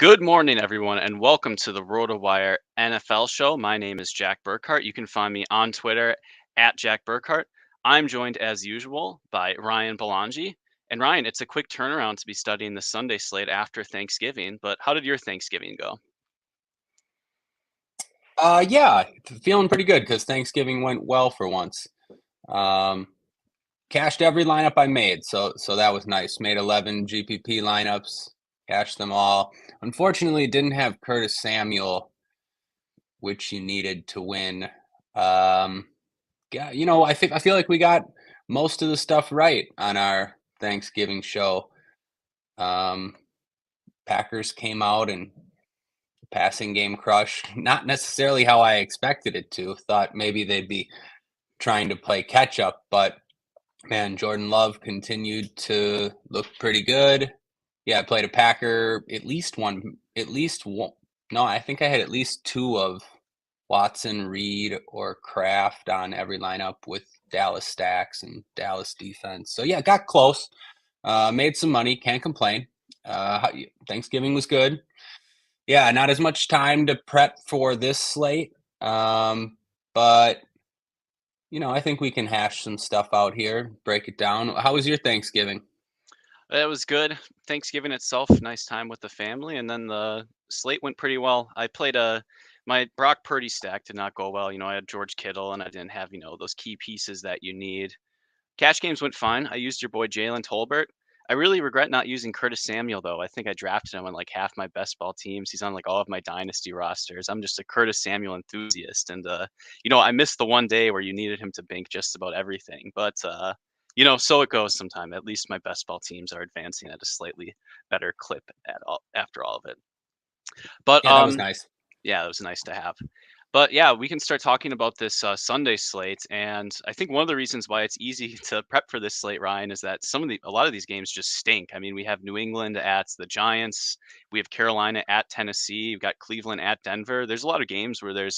Good morning, everyone, and welcome to the RotoWire NFL show. My name is Jack Burkart. You can find me on Twitter at Jack Burkart. I'm joined, as usual, by Ryan Belongia. And Ryan, it's a quick turnaround to be studying the Sunday slate after Thanksgiving, but how did your Thanksgiving go? Yeah, feeling pretty good because Thanksgiving went well for once. Um, Cashed every lineup I made, so that was nice. Made 11 GPP lineups, cashed them all. Unfortunately, didn't have Curtis Samuel, which you needed to win. Um, yeah, I feel like we got most of the stuff right on our Thanksgiving show. Um, Packers came out and passing game crush, not necessarily how I expected it to. Thought maybe they'd be trying to play catch up, but man, Jordan Love continued to look pretty good. Yeah, I played a Packer at least one. No, I think I had at least two of Watson, Reed, or Kraft on every lineup with Dallas stacks and Dallas defense. So yeah, got close. Made some money. Can't complain. Thanksgiving was good. Yeah, not as much time to prep for this slate. But I think we can hash some stuff out here, break it down. How was your Thanksgiving? It was good. Thanksgiving itself, nice time with the family, and then the slate went pretty well. I played my Brock Purdy stack did not go well. I had George Kittle, and I didn't have those key pieces that you need. Cash games went fine. I used your boy Jalen Tolbert. I really regret not using Curtis Samuel though. I think I drafted him on like half my best ball teams. He's on like all of my dynasty rosters. I'm just a Curtis Samuel enthusiast, and I missed the one day where you needed him to bank just about everything. But so it goes. Sometime. At least my best ball teams are advancing at a slightly better clip after all of it. But Yeah, that was nice. yeah, it was nice to have. But yeah, we can start talking about this Sunday slate, and I think one of the reasons why it's easy to prep for this slate, Ryan, is that a lot of these games just stink. I mean, we have New England at the Giants, we have Carolina at Tennessee, we've got Cleveland at Denver. There's a lot of games where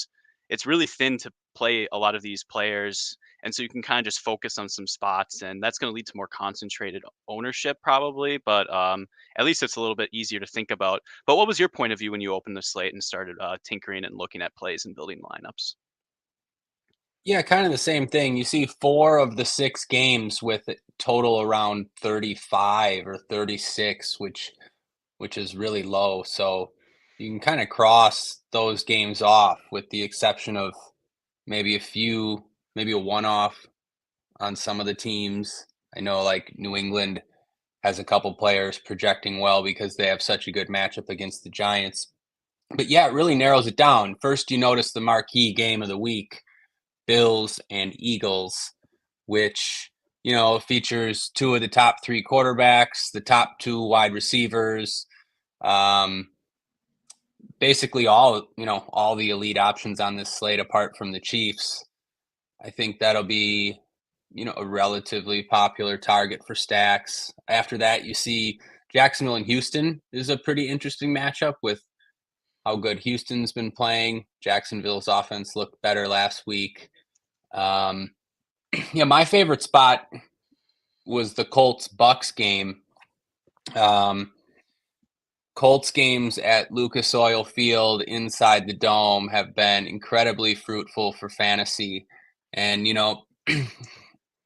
it's really thin to play a lot of these players, and so you can kind of just focus on some spots, and that's going to lead to more concentrated ownership probably. But at least it's a little bit easier to think about. But what was your point of view when you opened the slate and started tinkering and looking at plays and building lineups? Yeah, kind of the same thing. You see four of the six games with total around 35 or 36, which is really low. So you can kind of cross those games off with the exception of maybe a one-off on some of the teams. I know like New England has a couple players projecting well because they have such a good matchup against the Giants. But yeah, it really narrows it down. First, you notice the marquee game of the week, Bills and Eagles, which, features two of the top three quarterbacks, the top two wide receivers, um, basically all the elite options on this slate apart from the Chiefs. I think that'll be, a relatively popular target for stacks. After that, you see Jacksonville and Houston is a pretty interesting matchup with how good Houston's been playing. Jacksonville's offense looked better last week. Um, yeah, my favorite spot was the Colts Bucks game. Um, Colts games at Lucas Oil Field inside the dome have been incredibly fruitful for fantasy. And,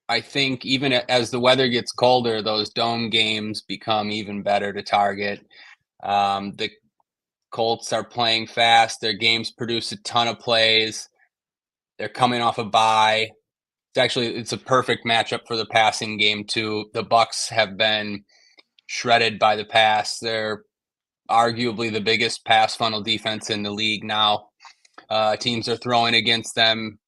I think even as the weather gets colder, those dome games become even better to target. The Colts are playing fast. Their games produce a ton of plays. They're coming off a bye. It's a perfect matchup for the passing game too. The Bucks have been shredded by the pass. They're arguably the biggest pass funnel defense in the league now. Teams are throwing against them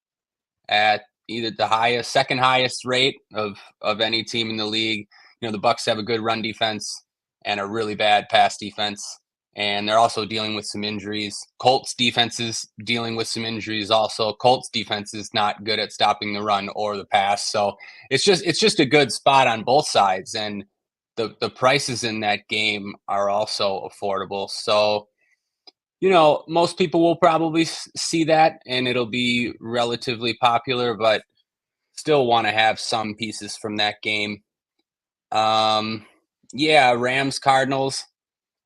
at either the second highest rate of any team in the league. The Bucks have a good run defense and a really bad pass defense, and they're also dealing with some injuries. Colts defense is dealing with some injuries also. Colts defense is not good at stopping the run or the pass, so it's just a good spot on both sides, and the prices in that game are also affordable. So most people will probably see that and it'll be relatively popular, but still want to have some pieces from that game. Yeah, Rams Cardinals.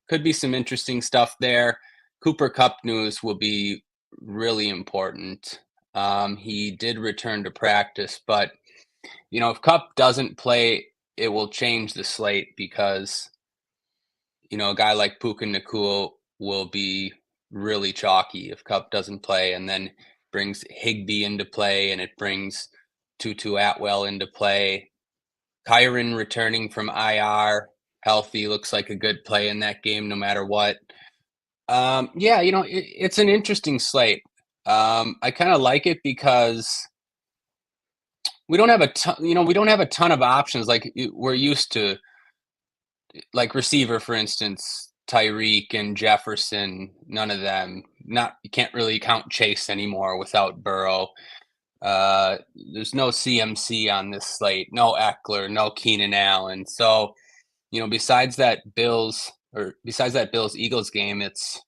could be some interesting stuff there. Cooper Kupp news will be really important. He did return to practice, but if Kupp doesn't play, it will change the slate because a guy like Puka Nakua will be really chalky if Kupp doesn't play, and then brings Higbee into play, and it brings Tutu Atwell into play. Kyron returning from IR, healthy, looks like a good play in that game no matter what. Yeah, it's an interesting slate. I kind of like it because we don't have a ton, we don't have a ton of options like we're used to, like receiver, for instance, Tyreek and Jefferson, none of them. You can't really count Chase anymore without Burrow. There's no CMC on this slate, no Eckler, no Keenan Allen. So, besides that Bills Eagles game, it's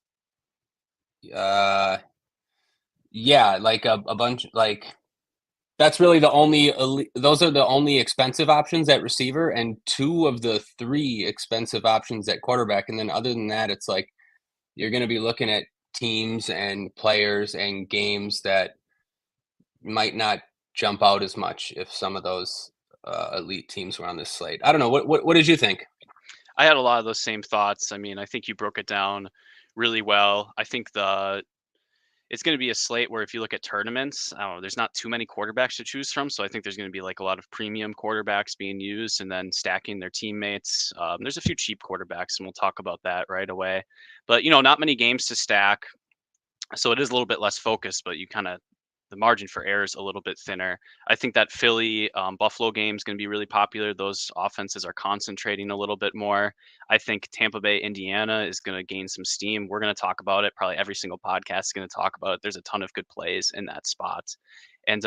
yeah, like a bunch, like that's really those are the only expensive options at receiver and two of the three expensive options at quarterback. And then other than that, it's like you're going to be looking at teams and players and games that might not jump out as much if some of those elite teams were on this slate. I don't know. What did you think? I had a lot of those same thoughts. I mean, I think you broke it down really well. I think it's going to be a slate where if you look at tournaments, I don't know, there's not too many quarterbacks to choose from. So I think there's going to be like a lot of premium quarterbacks being used and then stacking their teammates. There's a few cheap quarterbacks, and we'll talk about that right away. But, not many games to stack. So it is a little bit less focused, but the margin for error is a little bit thinner. I think that Philly Buffalo game is going to be really popular. Those offenses are concentrating a little bit more. I think Tampa Bay, Indiana is going to gain some steam. We're going to talk about it. Probably every single podcast is going to talk about it. There's a ton of good plays in that spot. And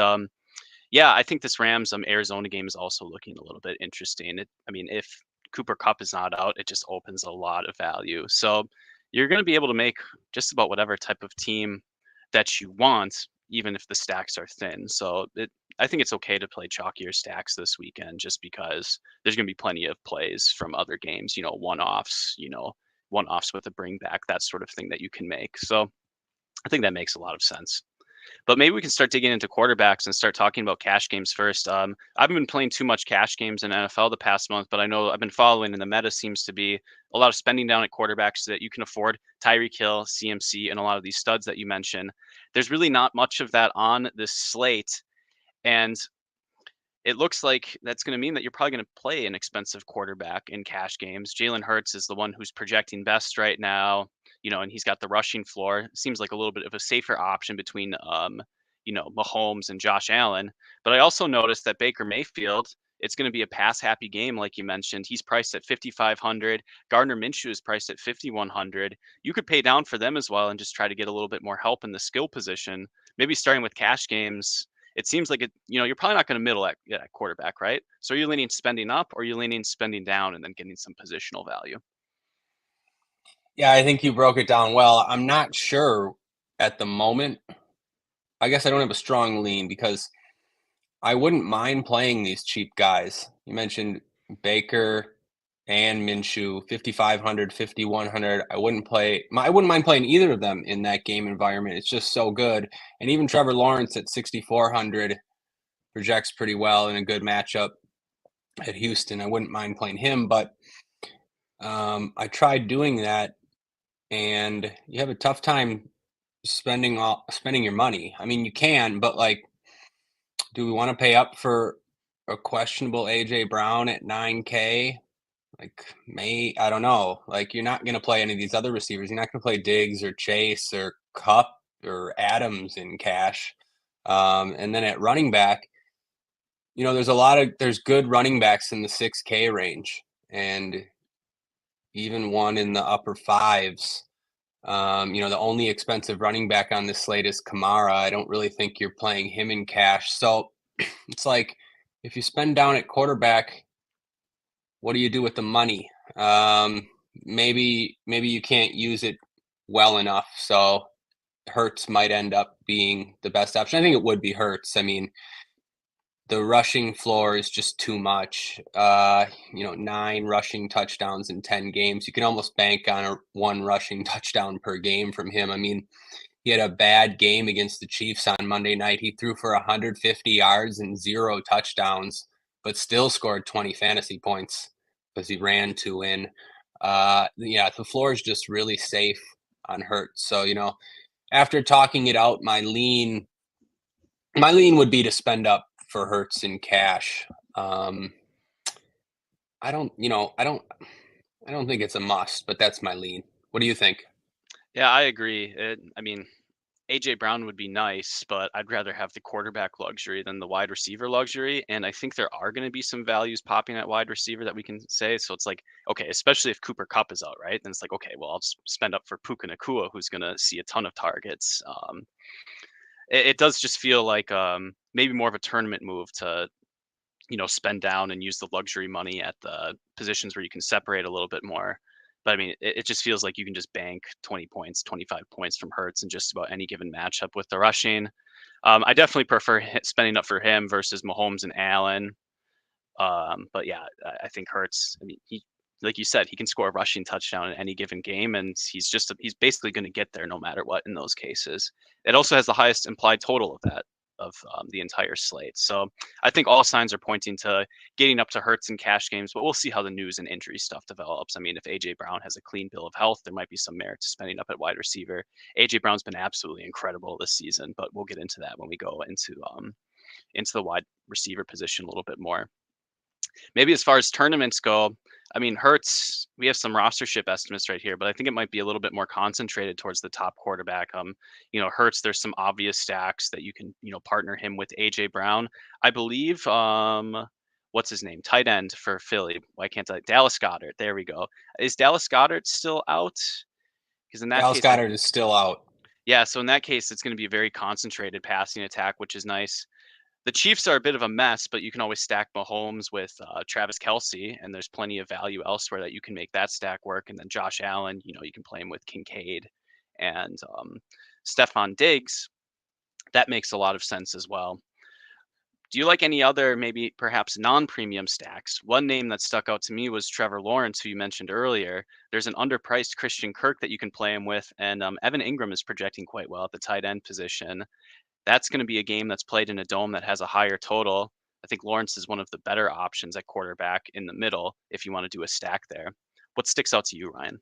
yeah, I think this Rams Arizona game is also looking a little bit interesting. If Cooper Kupp is not out, it just opens a lot of value. So you're going to be able to make just about whatever type of team that you want, even if the stacks are thin. So I think it's okay to play chalkier stacks this weekend just because there's going to be plenty of plays from other games, one-offs, one-offs with a bring back, that sort of thing that you can make. So I think that makes a lot of sense. But maybe we can start digging into quarterbacks and start talking about cash games first. I haven't been playing too much cash games in NFL the past month, but I know I've been following, and the meta seems to be a lot of spending down at quarterbacks so that you can afford Tyreek Hill, CMC, and a lot of these studs that you mentioned. There's really not much of that on this slate, and it looks like that's going to mean that you're probably going to play an expensive quarterback in cash games. Jalen Hurts is the one who's projecting best right now, and he's got the rushing floor. Seems like a little bit of a safer option between, Mahomes and Josh Allen. But I also noticed that Baker Mayfield, it's going to be a pass happy game, like you mentioned. He's priced at 5,500. Gardner Minshew is priced at 5,100. You could pay down for them as well and just try to get a little bit more help in the skill position. Maybe starting with cash games. It seems like you're probably not going to middle at quarterback, right? So are you leaning spending up, or are you leaning spending down and then getting some positional value? Yeah, I think you broke it down well. I'm not sure at the moment. I guess I don't have a strong lean because I wouldn't mind playing these cheap guys. You mentioned Baker and Minshew, 5,500, 5,100. I wouldn't mind playing either of them in that game environment. It's just so good. And even Trevor Lawrence at 6,400 projects pretty well in a good matchup at Houston. I wouldn't mind playing him, but I tried doing that, and you have a tough time spending your money. I mean, you can, but like, do we want to pay up for a questionable AJ Brown at 9K? Like, I don't know. Like, you're not going to play any of these other receivers. You're not going to play Diggs or Chase or Cup or Adams in cash. And then at running back, there's good running backs in the 6K range, and even one in the upper fives. The only expensive running back on this slate is Kamara. I don't really think you're playing him in cash. So it's like, if you spend down at quarterback, what do you do with the money? Maybe you can't use it well enough. So Hurts might end up being the best option. I think it would be Hurts. I mean, the rushing floor is just too much. 9 rushing touchdowns in 10 games. You can almost bank on one rushing touchdown per game from him. I mean, he had a bad game against the Chiefs on Monday night. He threw for 150 yards and 0 touchdowns, but still scored 20 fantasy points because he ran to win. The floor is just really safe on Hurts. So, after talking it out, my lean would be to spend up for Hurts in cash. I don't think it's a must, but that's my lean. What do you think? Yeah, I agree. I mean, AJ Brown would be nice, but I'd rather have the quarterback luxury than the wide receiver luxury. And I think there are going to be some values popping at wide receiver that we can say. So it's like, okay, especially if Cooper Kupp is out, right? Then it's like, okay, well, I'll spend up for Puka Nacua, who's going to see a ton of targets. It does just feel like maybe more of a tournament move to spend down and use the luxury money at the positions where you can separate a little bit more. But I mean, it just feels like you can just bank 20 points, 25 points from Hurts in just about any given matchup with the rushing. I definitely prefer spending up for him versus Mahomes and Allen. But yeah, I think Hurts. I mean, like you said, he can score a rushing touchdown in any given game, and he's basically going to get there no matter what in those cases. It also has the highest implied total of that of the entire slate. So I think all signs are pointing to getting up to Hurts in cash games, but we'll see how the news and injury stuff develops. I mean, if AJ Brown has a clean bill of health, there might be some merit to spending up at wide receiver. AJ Brown's been absolutely incredible this season, but we'll get into that when we go into the wide receiver position a little bit more. Maybe as far as tournaments go, I mean, Hurts, we have some rostership estimates right here, but I think it might be a little bit more concentrated towards the top quarterback. Hurts, there's some obvious stacks that you can, partner him with AJ Brown. I believe, what's his name? Tight end for Philly. Why can't I? Dallas Goedert. There we go. Is Dallas Goedert still out? Because in that Dallas case, Goedert is still out. yeah. So in that case, it's going to be a very concentrated passing attack, which is nice. The Chiefs are a bit of a mess, but you can always stack Mahomes with Travis Kelce, and there's plenty of value elsewhere that you can make that stack work. And then Josh Allen, you can play him with Kincaid and Stephon Diggs. That makes a lot of sense as well. Do you like any other, maybe perhaps non-premium stacks? One name that stuck out to me was Trevor Lawrence, who you mentioned earlier. There's an underpriced Christian Kirk that you can play him with, and Evan Ingram is projecting quite well at the tight end position. That's going to be a game that's played in a dome that has a higher total. I think Lawrence is one of the better options at quarterback in the middle if you want to do a stack there. What sticks out to you, Ryan?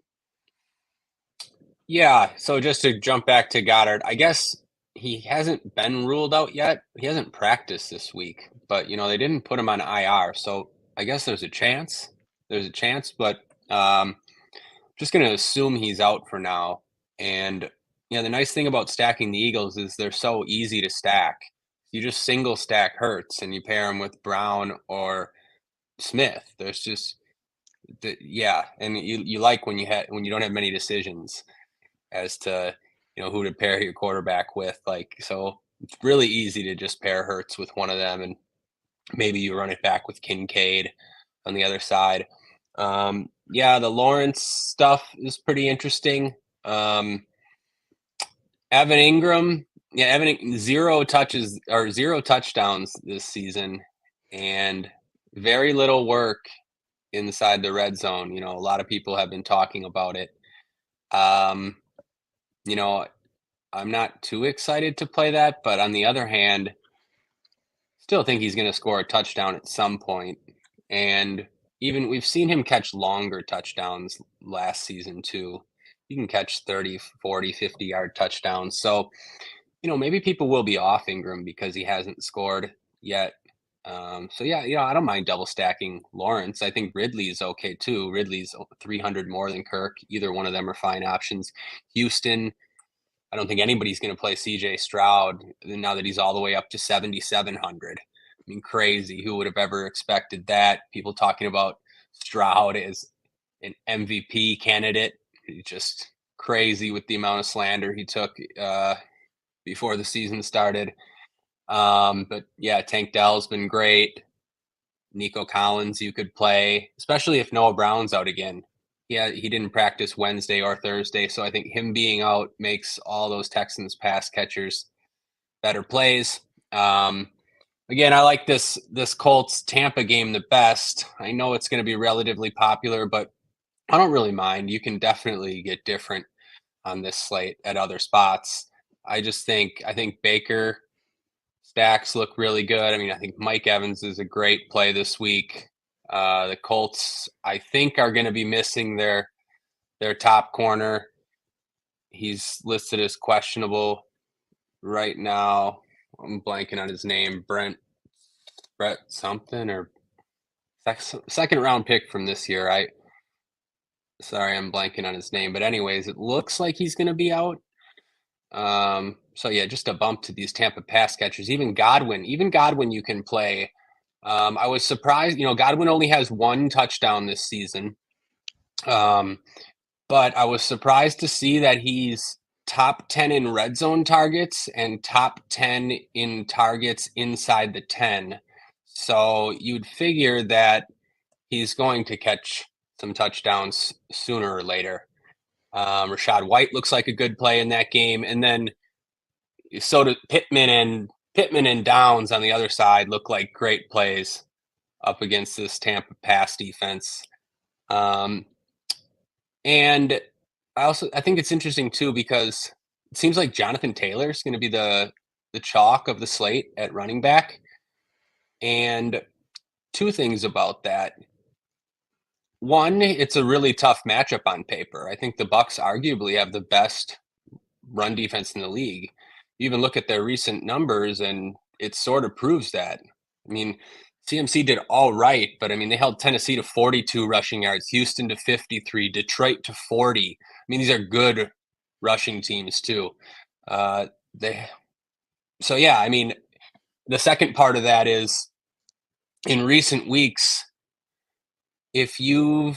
Yeah, so just to jump back to Goddard, I guess he hasn't been ruled out yet. He hasn't practiced this week, but they didn't put him on IR, so I guess there's a chance. But just going to assume he's out for now. And the nice thing about stacking the Eagles is they're so easy to stack. You just single stack Hurts and you pair him with Brown or Smith. There's just and you like when you don't have many decisions as to who to pair your quarterback with. So it's really easy to just pair Hurts with one of them, and maybe you run it back with Kincaid on the other side. The Lawrence stuff is pretty interesting. Evan Ingram, 0 touchdowns this season, and very little work inside the red zone. A lot of people have been talking about it. I'm not too excited to play that, but on the other hand, still think he's going to score a touchdown at some point. And even we've seen him catch longer touchdowns last season too. He can catch 30, 40, 50-yard touchdowns. So, maybe people will be off Ingram because he hasn't scored yet. I don't mind double stacking Lawrence. I think Ridley is okay too. Ridley's 300 more than Kirk. Either one of them are fine options. Houston, I don't think anybody's going to play CJ Stroud now that he's all the way up to 7,700. I mean, crazy. Who would have ever expected that? People talking about Stroud as an MVP candidate. Just crazy with the amount of slander he took before the season started. Tank Dell's been great. Nico Collins you could play, especially if Noah Brown's out again. Yeah, he didn't practice Wednesday or Thursday, so I think him being out makes all those Texans pass catchers better plays. Again, I like this Colts Tampa game the best. I know it's going to be relatively popular, but I don't really mind. You can definitely get different on this slate at other spots. I think Baker stacks look really good. I mean, I think Mike Evans is a great play this week. The Colts, I think, are going to be missing their top corner. He's listed as questionable right now. I'm blanking on his name. Brett something, or second round pick from this year. Sorry, I'm blanking on his name. But anyways, it looks like he's going to be out. So yeah, just a bump to these Tampa pass catchers. Even Godwin you can play. I was surprised, Godwin only has one touchdown this season. But I was surprised to see that he's top 10 in red zone targets and top 10 in targets inside the 10. So you'd figure that he's going to catch some touchdowns sooner or later. Rashad White looks like a good play in that game. And then so do Pittman and Downs on the other side look like great plays up against this Tampa pass defense. And I think it's interesting too, because it seems like Jonathan Taylor is going to be the chalk of the slate at running back. And two things about that. One, it's a really tough matchup on paper. I think the Bucs arguably have the best run defense in the league. You even look at their recent numbers and it sort of proves that. I mean, CMC did all right, but I mean, they held Tennessee to 42 rushing yards, Houston to 53, Detroit to 40. I mean, these are good rushing teams too. So yeah, I mean, the second part of that is in recent weeks, the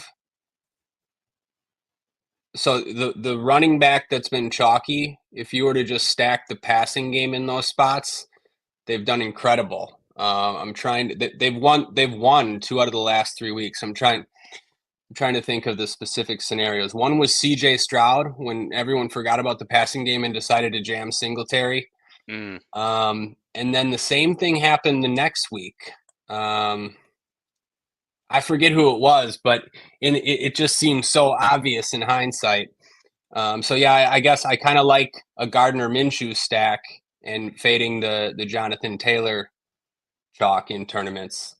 running back that's been chalky, if you were to just stack the passing game in those spots, they've done incredible. They've won 2 out of the last 3 weeks. I'm trying to think of the specific scenarios. One was CJ Stroud when everyone forgot about the passing game and decided to jam Singletary. And then the same thing happened the next week. I forget who it was, but it just seems so obvious in hindsight. So yeah, I guess I kind of like a Gardner Minshew stack and fading the Jonathan Taylor chalk in tournaments.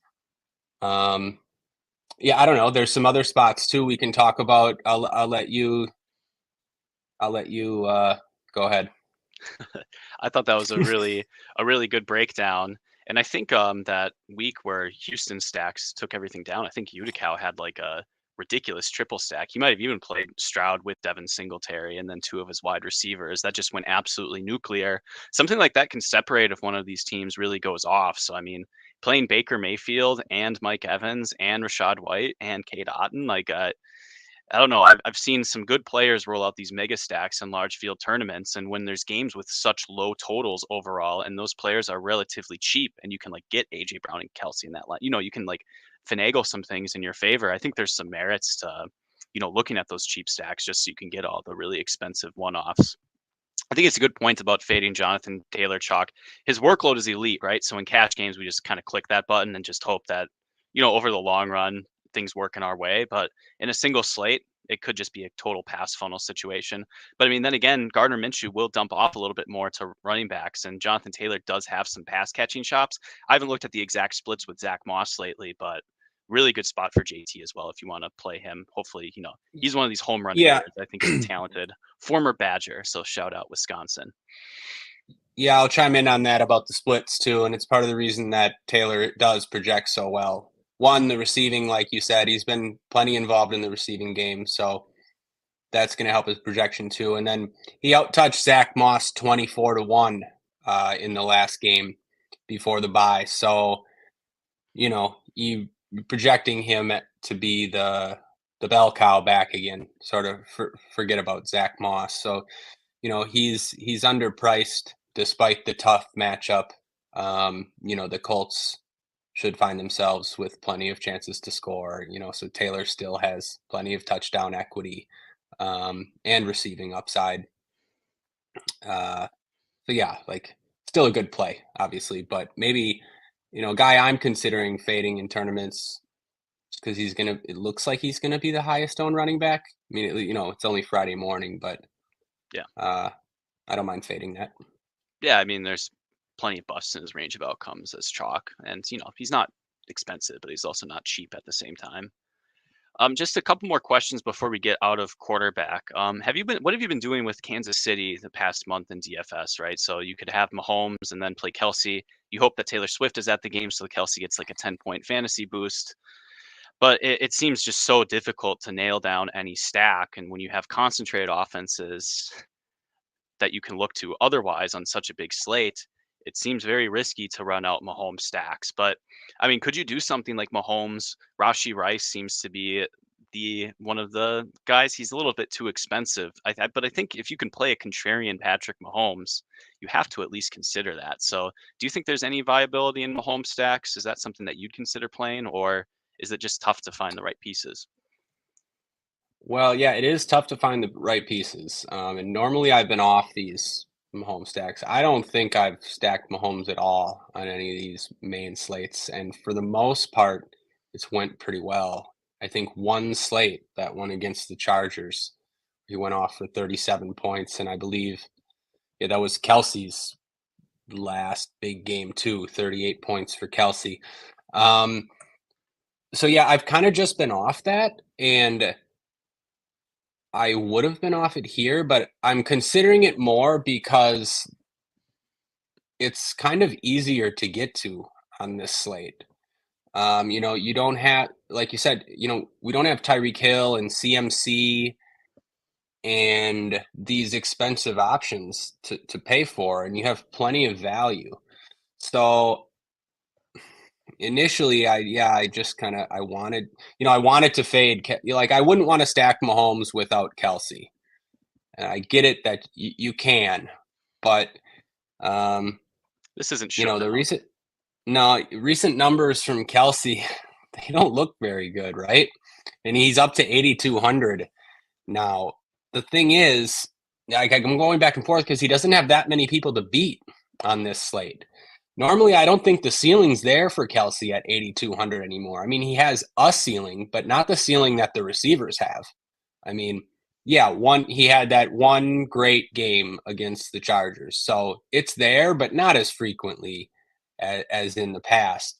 Yeah, I don't know. There's some other spots too we can talk about. I'll let you go ahead. I thought that was a really good breakdown. And I think that week where Houston stacks took everything down, I think Utica had like a ridiculous triple stack. He might have even played Stroud with Devin Singletary and then 2 of his wide receivers. That just went absolutely nuclear. Something like that can separate if one of these teams really goes off. So I mean, playing Baker Mayfield and Mike Evans and Rashad White and Cade Otton, like I don't know. I've seen some good players roll out these mega stacks in large field tournaments, and when there's games with such low totals overall, and those players are relatively cheap, and you can like get AJ Brown and Kelsey in that line, you can like finagle some things in your favor. I think there's some merits to, looking at those cheap stacks just so you can get all the really expensive one-offs. I think it's a good point about fading Jonathan Taylor chalk. His workload is elite, right? So in cash games, we just kind of click that button and just hope that, over the long run, things work in our way. But in a single slate, it could just be a total pass funnel situation. But I mean, then again, Gardner Minshew will dump off a little bit more to running backs, and Jonathan Taylor does have some pass catching chops. I haven't looked at the exact splits with Zach Moss lately, but really good spot for JT as well if you want to play him. Hopefully, he's one of these home run hitters. I think he's a talented former Badger, so shout out Wisconsin. Yeah, I'll chime in on that about the splits too, and it's part of the reason that Taylor does project so well. One, the receiving, like you said, he's been plenty involved in the receiving game, so that's going to help his projection too. And then he outtouched Zach Moss 24-1 in the last game before the bye. So, you projecting him to be the bell cow back again. Sort of forget about Zach Moss. So, he's underpriced despite the tough matchup. The Colts should find themselves with plenty of chances to score, so Taylor still has plenty of touchdown equity and receiving upside. So yeah, like still a good play, obviously, but maybe a guy I'm considering fading in tournaments because it looks like he's gonna be the highest owned running back. I mean, it's only Friday morning, but Yeah. I don't mind fading that. Yeah, I mean, there's plenty of busts in his range of outcomes as chalk, and he's not expensive, but he's also not cheap at the same time. Just a couple more questions before we get out of quarterback. What have you been doing with Kansas City the past month in DFS, right? So you could have Mahomes and then play Kelsey. You hope that Taylor Swift is at the game so Kelsey gets like a 10-point fantasy boost. But it seems just so difficult to nail down any stack. And when you have concentrated offenses that you can look to otherwise on such a big slate, it seems very risky to run out Mahomes stacks. But I mean, could you do something like Mahomes? Rashi Rice seems to be the one of the guys. He's a little bit too expensive. But I think if you can play a contrarian Patrick Mahomes, you have to at least consider that. So, do you think there's any viability in Mahomes stacks? Is that something that you'd consider playing, or is it just tough to find the right pieces? Well, yeah, it is tough to find the right pieces. And normally I've been off these Mahomes stacks. I don't think I've stacked Mahomes at all on any of these main slates. And for the most part, it's went pretty well. I think one slate, that one against the Chargers, he went off for 37 points. And I believe, yeah, that was Kelsey's last big game too, 38 points for Kelsey. So yeah, I've kind of just been off that. And I would have been off it here, but I'm considering it more because it's kind of easier to get to on this slate. You don't have, like you said, we don't have Tyreek Hill and CMC and these expensive options to pay for, and you have plenty of value. So initially, I just kind of I wanted to fade. Like I wouldn't want to stack Mahomes without Kelsey. And I get it that you can, but This isn't sure. the recent numbers from Kelsey, they don't look very good, right? And he's up to 8,200 now. The thing is, like I'm going back and forth because he doesn't have that many people to beat on this slate. Normally, I don't think the ceiling's there for Kelsey at 8,200 anymore. I mean, he has a ceiling, but not the ceiling that the receivers have. I mean, yeah, he had that one great game against the Chargers. So it's there, but not as frequently as in the past.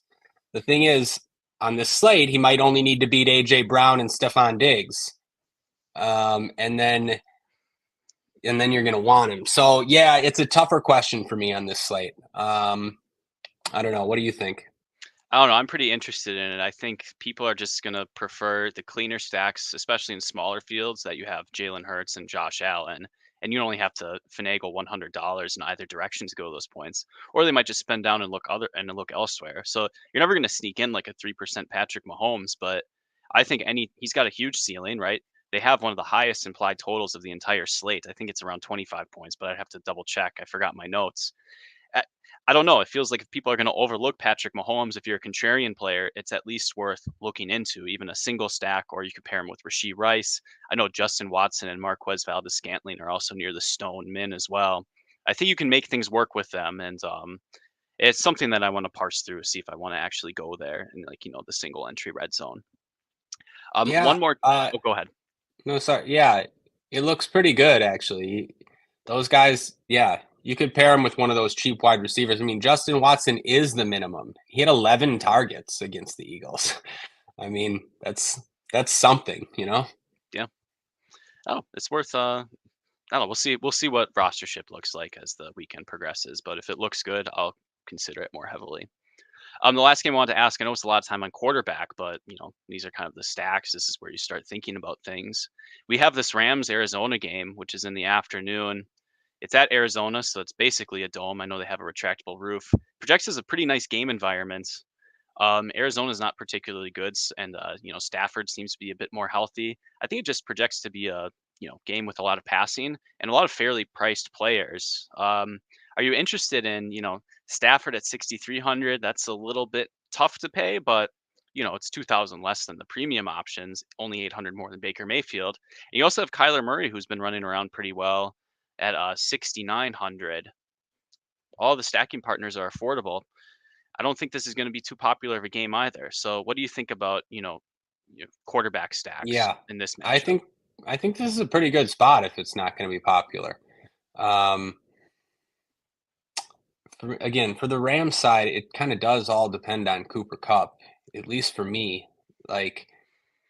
The thing is, on this slate, he might only need to beat AJ Brown and Stephon Diggs. And then you're going to want him. So yeah, it's a tougher question for me on this slate. I don't know. What do you think? I don't know. I'm pretty interested in it. I think people are just going to prefer the cleaner stacks, especially in smaller fields that you have Jalen Hurts and Josh Allen, and you only have to finagle $100 in either direction to go those points, or they might just spend down and look elsewhere. So you're never going to sneak in like a 3% Patrick Mahomes, but I think he's got a huge ceiling, right? They have one of the highest implied totals of the entire slate. I think it's around 25 points, but I'd have to double check. I forgot my notes. I I don't know. It feels like if people are going to overlook Patrick Mahomes, if you're a contrarian player, it's at least worth looking into, even a single stack, or you could pair him with Rasheed Rice. I know Justin Watson and Marquez Valdez-Scantling are also near the stone min as well. I think you can make things work with them, and it's something that I want to parse through, see if I want to actually go there in the single entry red zone. Yeah. One more. Oh, go ahead. No, sorry. Yeah, it looks pretty good actually. Those guys, yeah, you could pair him with one of those cheap wide receivers. I mean, Justin Watson is the minimum. He had 11 targets against the Eagles. I mean, that's something, Yeah. Oh, it's worth. I don't know. We'll see what rostership looks like as the weekend progresses. But if it looks good, I'll consider it more heavily. The last game I wanted to ask, I know it's a lot of time on quarterback, but these are kind of the stacks. This is where you start thinking about things. We have this Rams Arizona game, which is in the afternoon. It's at Arizona, so it's basically a dome. I know they have a retractable roof. Projects as a pretty nice game environment. Arizona is not particularly good, and Stafford seems to be a bit more healthy. I think it just projects to be a game with a lot of passing and a lot of fairly priced players. Are you interested in Stafford at 6,300? That's a little bit tough to pay, but it's 2,000 less than the premium options, only 800 more than Baker Mayfield. And you also have Kyler Murray, who's been running around pretty well at 6,900. All the stacking partners are affordable. I don't think this is going to be too popular of a game either. So what do you think about, quarterback stacks Yeah, in this I matchup? think I think this is a pretty good spot if it's not going to be popular. Um, again, for the Rams side, it kind of does all depend on Cooper Cup, at least for me. Like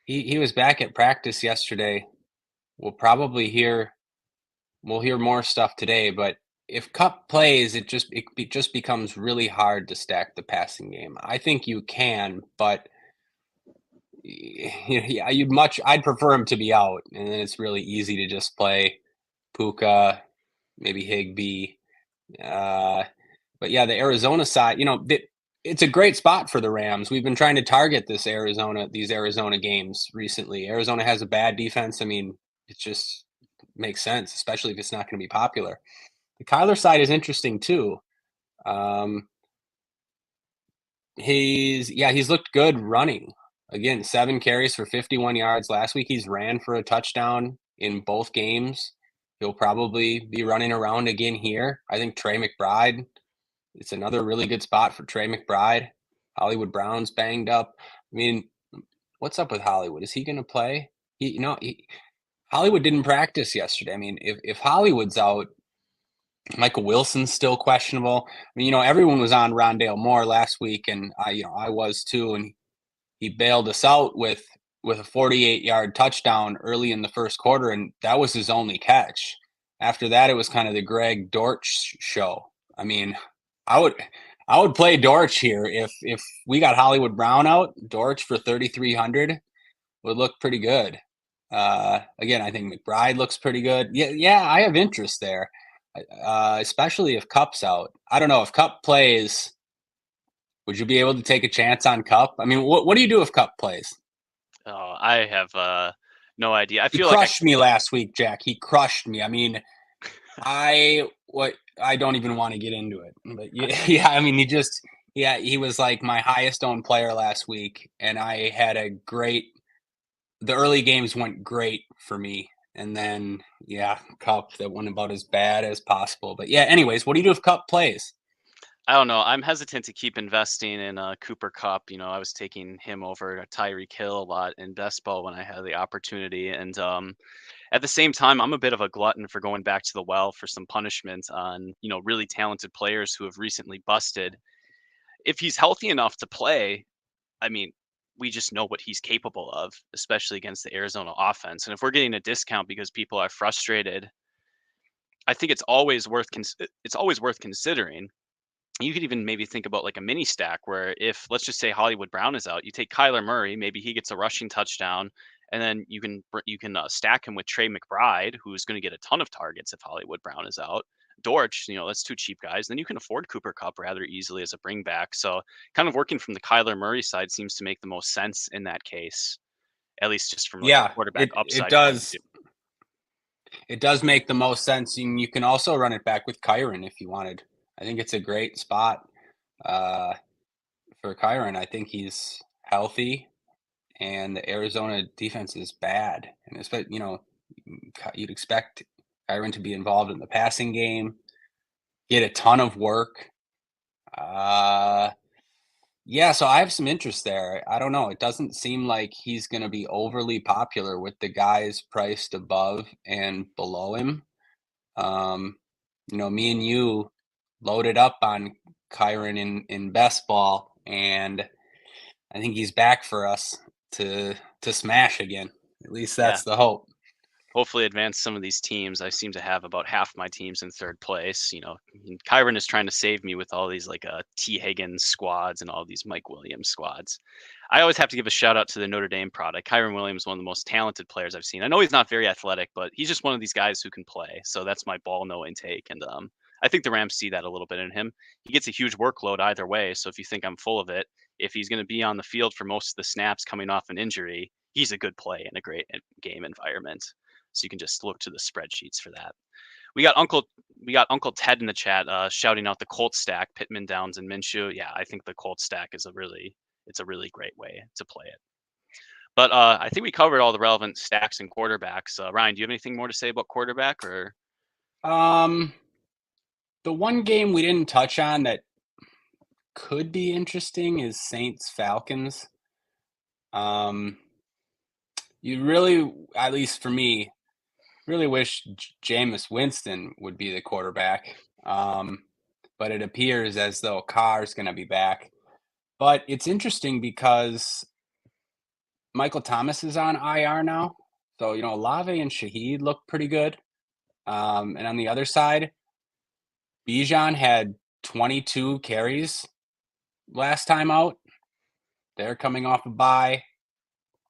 he was back at practice yesterday. We'll probably hear more stuff today, but if Cup plays, it just becomes really hard to stack the passing game. I think you can, but yeah, I'd prefer him to be out, and then it's really easy to just play Puka, maybe Higby. Uh, but yeah, the Arizona side, it's a great spot for the Rams. We've been trying to target these Arizona games recently. Arizona has a bad defense. I mean, it just makes sense, especially if it's not going to be popular. The Kyler side is interesting too. Um, he's looked good running. Again, 7 carries for 51 yards. Last week he's ran for a touchdown in both games. He'll probably be running around again here. I think Trey McBride, it's another really good spot for Trey McBride. Hollywood Brown's banged up. I mean, what's up with Hollywood? Is he going to play? Hollywood didn't practice yesterday. I mean, if Hollywood's out, Michael Wilson's still questionable. I mean, everyone was on Rondale Moore last week, and I was too, and he bailed us out with a 48-yard touchdown early in the first quarter, and that was his only catch. After that, it was kind of the Greg Dortch show. I mean, I would I would play Dortch here if we got Hollywood Brown out. Dortch for 3,300 would look pretty good. Again, I think McBride looks pretty good. Yeah, I have interest there, especially if Cup's out. I don't know if Cup plays. Would you be able to take a chance on Cup? I mean, what do you do if Cup plays? Oh, I have no idea. I He feel like crushed me last week, Jack. He crushed me. I mean, I don't even want to get into it. But yeah, I mean, he was like my highest owned player last week, and I had the early games went great for me. And then, yeah, Cup that went about as bad as possible. But yeah, anyways, what do you do if Cup plays? I don't know. I'm hesitant to keep investing in Cooper Cup. I was taking him over Tyreek Hill a lot in best ball when I had the opportunity, and at the same time, I'm a bit of a glutton for going back to the well for some punishment on really talented players who have recently busted. If he's healthy enough to play, I mean, we just know what he's capable of, especially against the Arizona offense. And if we're getting a discount because people are frustrated, I think it's always worth considering. You could even maybe think about like a mini stack where if let's just say Hollywood Brown is out, you take Kyler Murray, maybe he gets a rushing touchdown, and then you can stack him with Trey McBride, who's going to get a ton of targets if Hollywood Brown is out. Dortch, that's two cheap guys. Then you can afford Cooper Cup rather easily as a bring back. So kind of working from the Kyler Murray side seems to make the most sense in that case, at least just from like a Yeah, quarterback it upside point of does. view. It does make the most sense, and you can also run it back with Kyron if you wanted. I think it's a great spot uh, for Kyron. I think he's healthy, and the Arizona defense is bad, and you'd expect Kyron to be involved in the passing game, get a ton of work. Uh, yeah, so I have some interest there. I don't know. It doesn't seem like he's going to be overly popular with the guys priced above and below him. Um, me and you loaded up on Kyron in best ball, and I think he's back for us to smash again. At least Yeah. that's the hope. Hopefully advance some of these teams. I seem to have about half my teams in third place. Kyron is trying to save me with all these like T. Higgins squads and all these Mike Williams squads. I always have to give a shout out to the Notre Dame product. Kyron Williams, one of the most talented players I've seen. I know he's not very athletic, but he's just one of these guys who can play. So that's my ball no intake. And I think the Rams see that a little bit in him. He gets a huge workload either way. So if you think I'm full of it, if he's going to be on the field for most of the snaps coming off an injury, he's a good play in a great game environment. So you can just look to the spreadsheets for that. We got Uncle Ted in the chat shouting out the Colt stack, Pittman, Downs, and Minshew. Yeah, I think the Colt stack is it's a really great way to play it. But I think we covered all the relevant stacks and quarterbacks. Ryan, do you have anything more to say about quarterback or? The one game we didn't touch on that could be interesting is Saints Falcons. You really, at least for me, really wish Jameis Winston would be the quarterback. But it appears as though Carr's going to be back. But it's interesting because Michael Thomas is on IR now. So, Olave and Shaheed look pretty good. And on the other side, Bijan had 22 carries last time out. They're coming off a bye.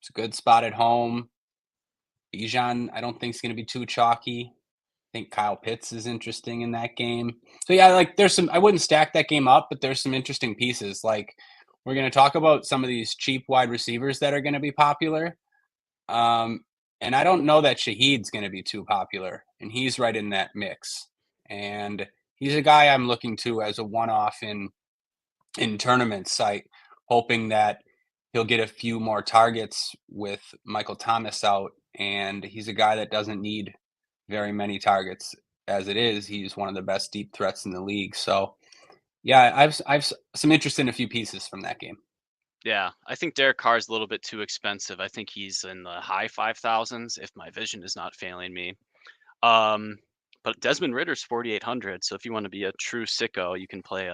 It's a good spot at home. Bijan, I don't think is going to be too chalky. I think Kyle Pitts is interesting in that game. So yeah, like there's some, I wouldn't stack that game up, but there's some interesting pieces. Like we're going to talk about some of these cheap wide receivers that are going to be popular. And I don't know that Shaheed's going to be too popular, and he's right in that mix. And he's a guy I'm looking to as a one-off in tournament site, hoping that he'll get a few more targets with Michael Thomas out. And he's a guy that doesn't need very many targets as it is. He's one of the best deep threats in the league. So yeah, I've some interest in a few pieces from that game. Yeah, I think Derek Carr is a little bit too expensive. I think he's in the high 5,000s if my vision is not failing me. But Desmond Ritter's 4,800. So if you want to be a true sicko, you can play,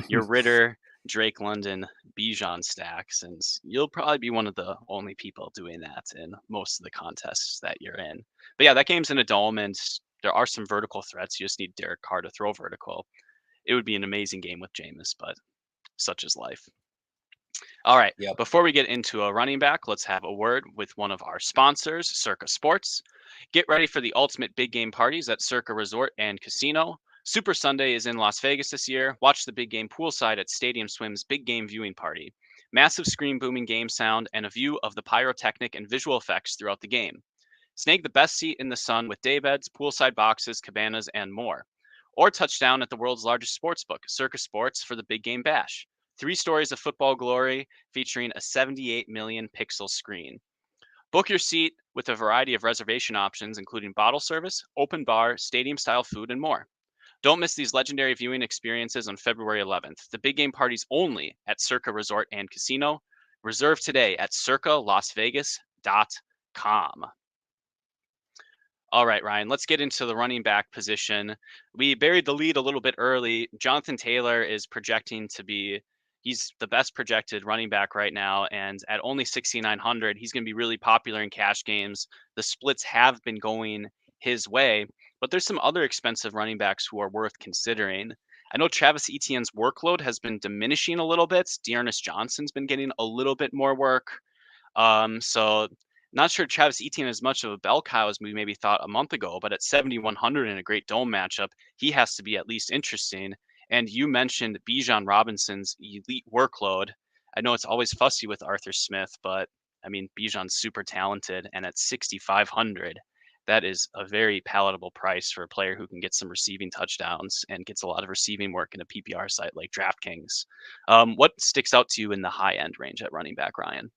your Ritter, Drake London, Bijan stacks, and you'll probably be one of the only people doing that in most of the contests that you're in. But yeah, that game's in a dome, and there are some vertical threats. You just need Derek Carr to throw vertical. It would be an amazing game with Jameis, but such is life. All right. Yep. Before we get into a running back, let's have a word with one of our sponsors, Circa Sports. Get ready for the ultimate big game parties at Circa Resort and Casino. Super Sunday is in Las Vegas this year. Watch the big game poolside at Stadium Swim's big game viewing party. Massive screen booming game sound and a view of the pyrotechnic and visual effects throughout the game. Snag the best seat in the sun with daybeds, poolside boxes, cabanas, and more. Or touchdown at the world's largest sportsbook, Circa Sports, for the big game bash. 3 stories of football glory featuring a 78 million pixel screen. Book your seat with a variety of reservation options, including bottle service, open bar, stadium style food, and more. Don't miss these legendary viewing experiences on February 11th. The big game party's only at Circa Resort and Casino. Reserve today at circalasvegas.com. All right, Ryan, let's get into the running back position. We buried the lead a little bit early. Jonathan Taylor is projecting to be, he's the best projected running back right now. And at only 6,900, he's going to be really popular in cash games. The splits have been going his way, but there's some other expensive running backs who are worth considering. I know Travis Etienne's workload has been diminishing a little bit. Dearness Johnson's been getting a little bit more work. So not sure Travis Etienne is much of a bell cow as we maybe thought a month ago, but at 7,100 in a great dome matchup, he has to be at least interesting. And you mentioned Bijan Robinson's elite workload. I know it's always fussy with Arthur Smith, but I mean, Bijan's super talented, and at 6,500, that is a very palatable price for a player who can get some receiving touchdowns and gets a lot of receiving work in a PPR site like DraftKings. What sticks out to you in the high end range at running back, Ryan?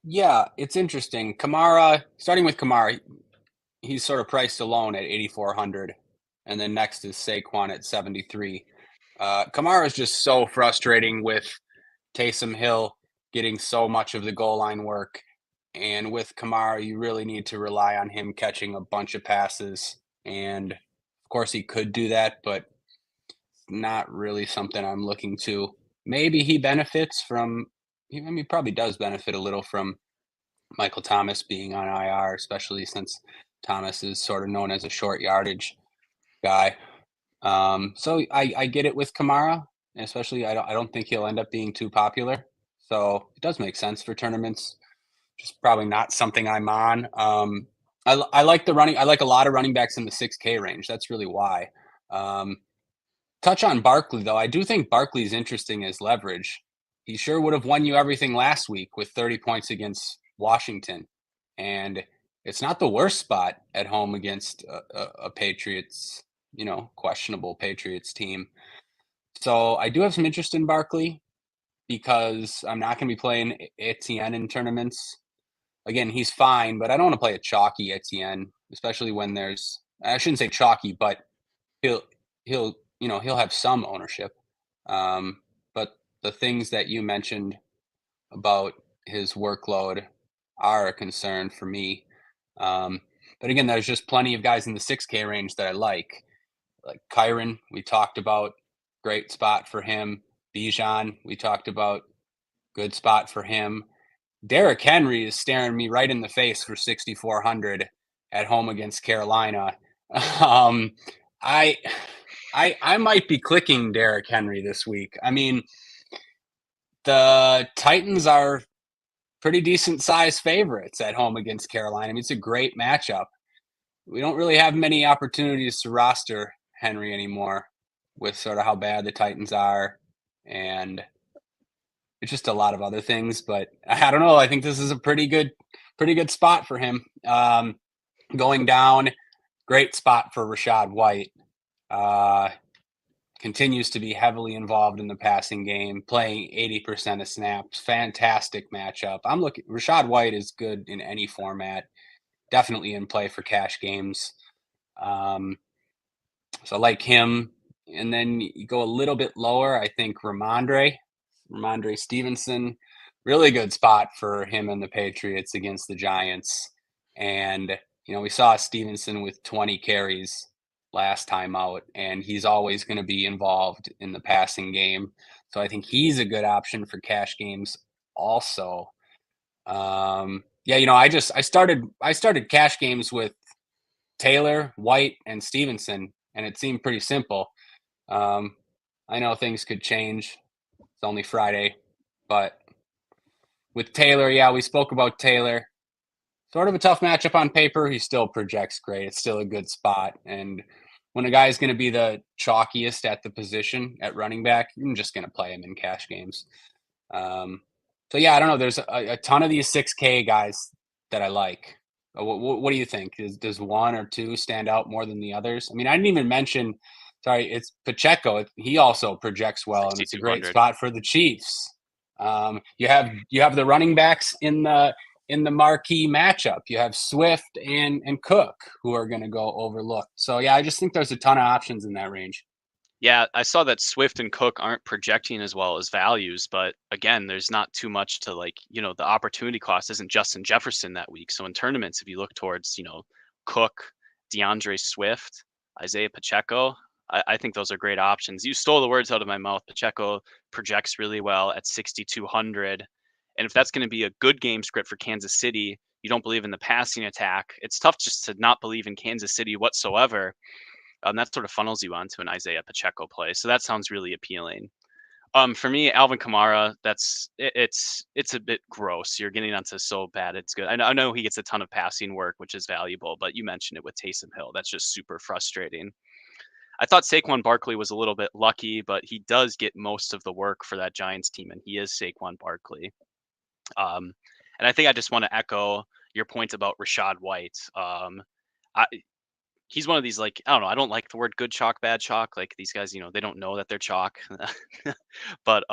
Yeah, it's interesting. Kamara, starting with Kamara, he's sort of priced alone at 8,400, and then next is Saquon at 73. Kamara is just so frustrating with Taysom Hill getting so much of the goal line work, and with Kamara, you really need to rely on him catching a bunch of passes, and of course he could do that, but not really something I'm looking to. Maybe he benefits from. I mean, he probably does benefit a little from Michael Thomas being on IR, especially since Thomas is sort of known as a short yardage guy. So I get it with Kamara, especially I don't think he'll end up being too popular. So it does make sense for tournaments. Just probably not something I'm on. I like the running. I like a lot of running backs in the 6K range. That's really why. Um, touch on Barkley though. I do think Barkley's interesting as leverage. He sure would have won you everything last week with 30 points against Washington, and it's not the worst spot at home against a Patriots, questionable Patriots team. So I do have some interest in Barkley because I'm not going to be playing Etienne in tournaments. Again, he's fine, but I don't want to play a chalky Etienne, especially when I shouldn't say chalky, but he'll he'll have some ownership. But the things that you mentioned about his workload are a concern for me. Um, but again, there's just plenty of guys in the 6K range that I like. Like Kyron, we talked about, great spot for him. Bijan, we talked about, good spot for him. Derrick Henry is staring me right in the face for 6,400 at home against Carolina. Um, I, I might be clicking Derrick Henry this week. I mean, the Titans are pretty decent size favorites at home against Carolina. I mean, it's a great matchup. We don't really have many opportunities to roster Henry anymore with sort of how bad the Titans are, and it's just a lot of other things. But I don't know. I think this is a pretty good spot for him. Going down, great spot for Rachaad White. Continues to be heavily involved in the passing game, playing 80% of snaps. Fantastic matchup. Rachaad White is good in any format. Definitely in play for cash games. So I like him. And then you go a little bit lower. I think Ramondre Stevenson, really good spot for him and the Patriots against the Giants. And, we saw Stevenson with 20 carries last time out, and he's always going to be involved in the passing game. So I think he's a good option for cash games also. I started cash games with Taylor, White, and Stevenson, and it seemed pretty simple. I know things could change. It's only Friday, but with Taylor, we spoke about Taylor. Sort of a tough matchup on paper. He still projects great. It's still a good spot. And when a guy is going to be the chalkiest at the position at running back, I'm just going to play him in cash games. I don't know. There's a ton of these 6K guys that I like. What do you think? Does one or two stand out more than the others? I mean, I didn't even mention. Sorry, it's Pacheco. He also projects well, and it's a great spot for the Chiefs. You have the running backs in the marquee matchup. You have Swift and Cook, who are going to go overlooked. So I just think there's a ton of options in that range. Yeah, I saw that Swift and Cook aren't projecting as well as values, but again, there's not too much to the opportunity cost isn't Justin Jefferson that week. So in tournaments, if you look towards, Cook, DeAndre Swift, Isaiah Pacheco, I think those are great options. You stole the words out of my mouth. Pacheco projects really well at 6,200. And if that's going to be a good game script for Kansas City, you don't believe in the passing attack. It's tough just to not believe in Kansas City whatsoever. That sort of funnels you onto an Isaiah Pacheco play. So that sounds really appealing. For me, Alvin Kamara, it's a bit gross. You're getting onto so bad it's good. I know he gets a ton of passing work, which is valuable, but you mentioned it with Taysom Hill. That's just super frustrating. I thought Saquon Barkley was a little bit lucky, but he does get most of the work for that Giants team, and he is Saquon Barkley. And I think I just want to echo your point about Rachaad White. He's one of these, I don't know, I don't like the word good chalk, bad chalk. Like these guys, they don't know that they're chalk. But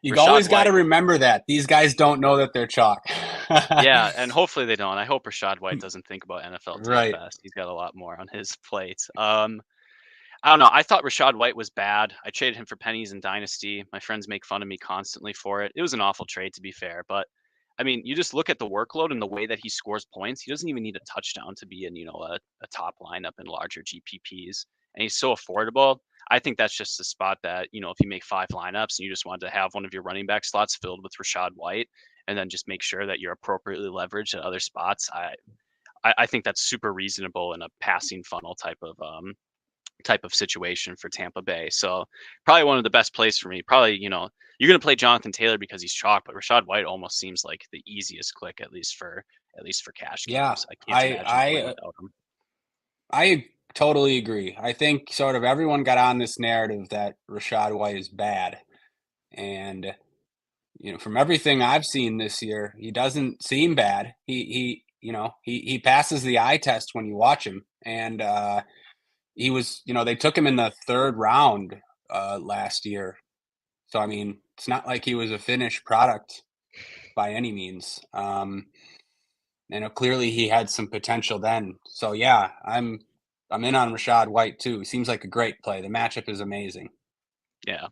You've always got to remember that these guys don't know that they're chalk. Yeah, and hopefully they don't. I hope Rachaad White doesn't think about NFL DFS. Right. He's got a lot more on his plate. I don't know. I thought Rachaad White was bad. I traded him for pennies in Dynasty. My friends make fun of me constantly for it. It was an awful trade, to be fair, but I mean, you just look at the workload and the way that he scores points. He doesn't even need a touchdown to be in, a top lineup in larger GPPs. And he's so affordable. I think that's just a spot that, if you make 5 lineups and you just wanted to have one of your running back slots filled with Rachaad White and then just make sure that you're appropriately leveraged at other spots, I think that's super reasonable in a passing funnel type of situation for Tampa Bay. So probably one of the best plays for me. Probably, you're going to play Jonathan Taylor because he's chalk, but Rachaad White almost seems like the easiest click, at least for cash games. I can't imagine playing without him. I totally agree. I think sort of everyone got on this narrative that Rachaad White is bad. And, from everything I've seen this year, he doesn't seem bad. He passes the eye test when you watch him. And, he was, they took him in the 3rd round last year. So, I mean, it's not like he was a finished product by any means. Clearly he had some potential then. So, yeah, I'm I'm in on Rachaad White too. He seems like a great play. The matchup is amazing. Yeah.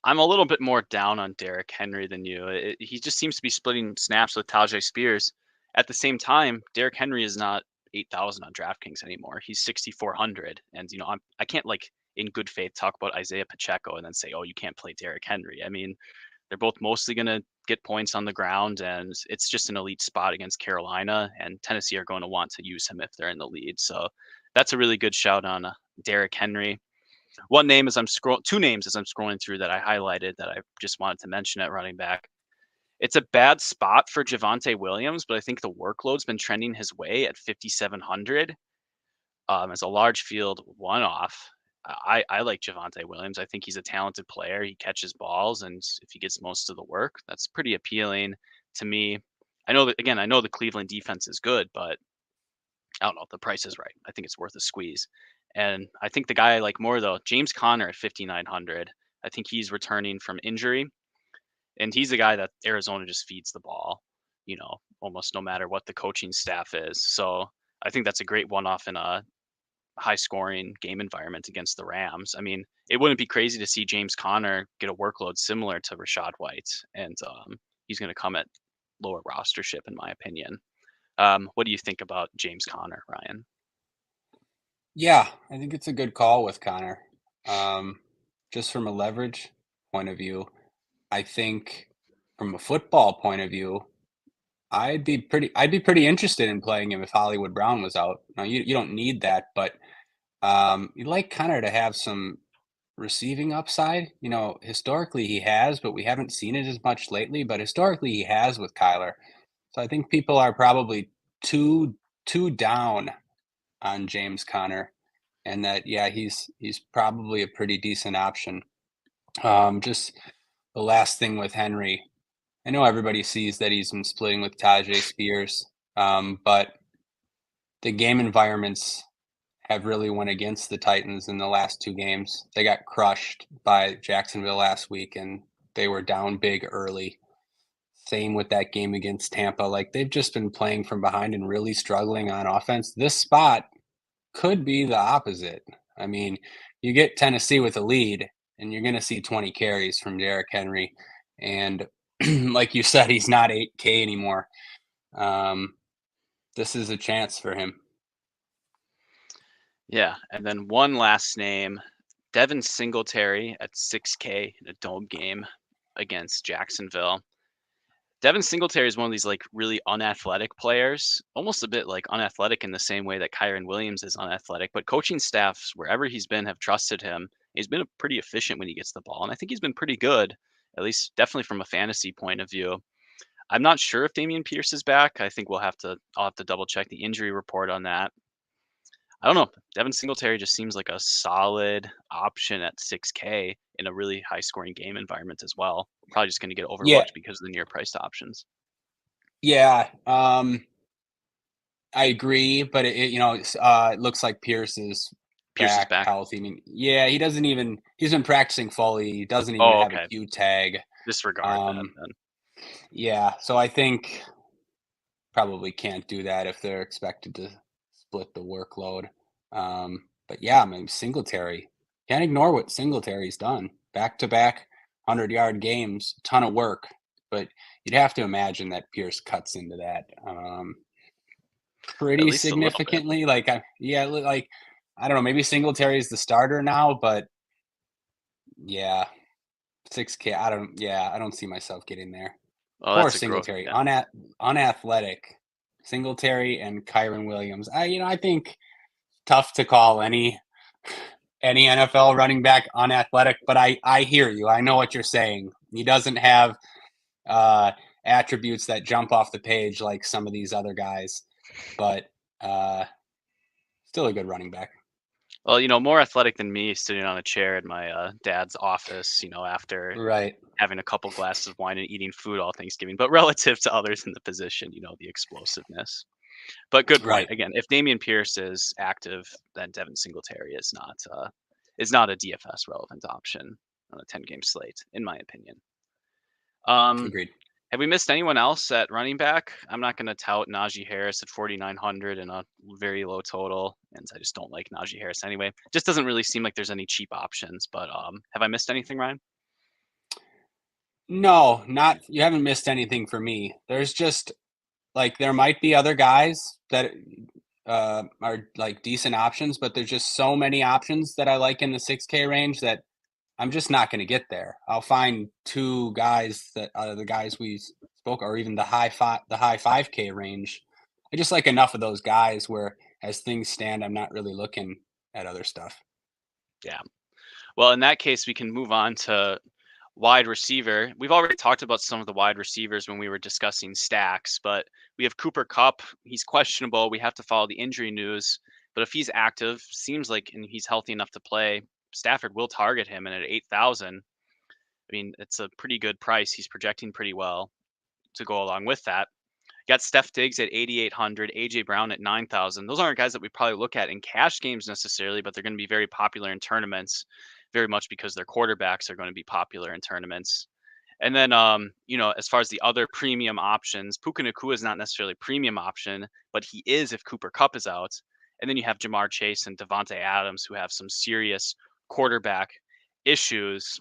I'm a little bit more down on Derrick Henry than you. He just seems to be splitting snaps with Tajay Spears. At the same time, Derrick Henry is not 8,000 on DraftKings anymore. He's 6,400, and I can't like in good faith talk about Isaiah Pacheco and then say, oh, you can't play Derrick Henry. I mean, they're both mostly going to get points on the ground, and it's just an elite spot against Carolina, and Tennessee are going to want to use him if they're in the lead. So that's a really good shout on Derrick Henry. Two names as I'm scrolling through that I highlighted that I just wanted to mention at running back. It's a bad spot for Javonte Williams, but I think the workload's been trending his way at 5,700 as a large field one-off. I like Javonte Williams. I think he's a talented player. He catches balls, and if he gets most of the work, that's pretty appealing to me. I know the Cleveland defense is good, but I don't know if the price is right. I think it's worth a squeeze. And I think the guy I like more though, James Conner at 5,900. I think he's returning from injury, and he's a guy that Arizona just feeds the ball, almost no matter what the coaching staff is. So I think that's a great one-off in a high-scoring game environment against the Rams. I mean, it wouldn't be crazy to see James Conner get a workload similar to Rachaad White, and he's going to come at lower rostership, in my opinion. What do you think about James Conner, Ryan? Yeah, I think it's a good call with Connor. Just from a leverage point of view, I think from a football point of view, I'd be pretty interested in playing him if Hollywood Brown was out. Now you don't need that, but you'd like Connor to have some receiving upside. Historically he has, but we haven't seen it as much lately. But historically he has with Kyler. So I think people are probably too down on James Conner, and that he's probably a pretty decent option. Just the last thing with Henry, I know everybody sees that he's been splitting with Tajay Spears, but the game environments have really went against the Titans in the last two games. They got crushed by Jacksonville last week, and they were down big early. Same with that game against Tampa. Like, they've just been playing from behind and really struggling on offense. This spot could be the opposite. I mean, you get Tennessee with a lead, and you're going to see 20 carries from Derrick Henry. And like you said, he's not 8K anymore. This is a chance for him. Yeah, and then one last name, Devin Singletary at 6K in a dome game against Jacksonville. Devin Singletary is one of these like really unathletic players, almost a bit like unathletic in the same way that Kyren Williams is unathletic, but coaching staffs wherever he's been have trusted him. He's been pretty efficient when he gets the ball, and I think he's been pretty good, at least definitely from a fantasy point of view. I'm not sure if Dameon Pierce is back. I think I'll have to double check the injury report on that. I don't know. Devin Singletary just seems like a solid option at 6K in a really high scoring game environment as well. Probably just going to get Yeah, overlooked because of the near priced options. yeah. I agree, but it looks like Pierce is Pierce is back back. healthy. I mean, yeah, he's been practicing fully. He doesn't even Oh, have a okay. Q tag. Disregard that Um, then. yeah, so I think probably can't do that if they're expected to split the workload. But yeah, I mean, Singletary, can't ignore what Singletary's done. Back to back 100-yard games, ton of work. But you'd have to imagine that Pierce cuts into that At pretty least a little bit. significantly. Like, I don't know, maybe Singletary's the starter now, but yeah, 6K. I don't see myself getting there. Oh, Poor that's a growth. Singletary, Yeah. unathletic. Singletary and Kyren Williams. I think tough to call any NFL running back unathletic, but I hear you. I know what you're saying. He doesn't have attributes that jump off the page like some of these other guys, but still a good running back. Well, more athletic than me sitting on a chair in my dad's office, after Right. having a couple glasses of wine and eating food all Thanksgiving, but relative to others in the position, the explosiveness. But good point. Right. Again, if Dameon Pierce is active, then Devin Singletary is not a DFS relevant option on a 10-game slate, in my opinion. Um, Agreed. Have we missed anyone else at running back? I'm not going to tout Najee Harris at 4,900 and a very low total, and I just don't like Najee Harris anyway. Just doesn't really seem like there's any cheap options. But have I missed anything, Ryan? No, not you haven't missed anything for me. There's just like there might be other guys that are like decent options, but there's just so many options that I like in the 6K range that I'm just not going to get there. I'll find two guys that are the guys we spoke, or even the high 5K range. I just like enough of those guys where, as things stand, I'm not really looking at other stuff. Yeah. Well, in that case, we can move on to wide receiver. We've already talked about some of the wide receivers when we were discussing stacks, but we have Cooper Kupp. He's questionable. We have to follow the injury news. But if he's active, seems like, and he's healthy enough to play, Stafford will target him. And at 8,000, I mean, it's a pretty good price. He's projecting pretty well to go along with that. You got Steph Diggs at 8,800, AJ Brown at 9,000. Those aren't guys that we probably look at in cash games necessarily, but they're going to be very popular in tournaments, very much because their quarterbacks are going to be popular in tournaments. And then, as far as the other premium options, Puka Nacua is not necessarily a premium option, but he is if Cooper Kupp is out. And then you have Jamar Chase and Devontae Adams, who have some serious quarterback issues.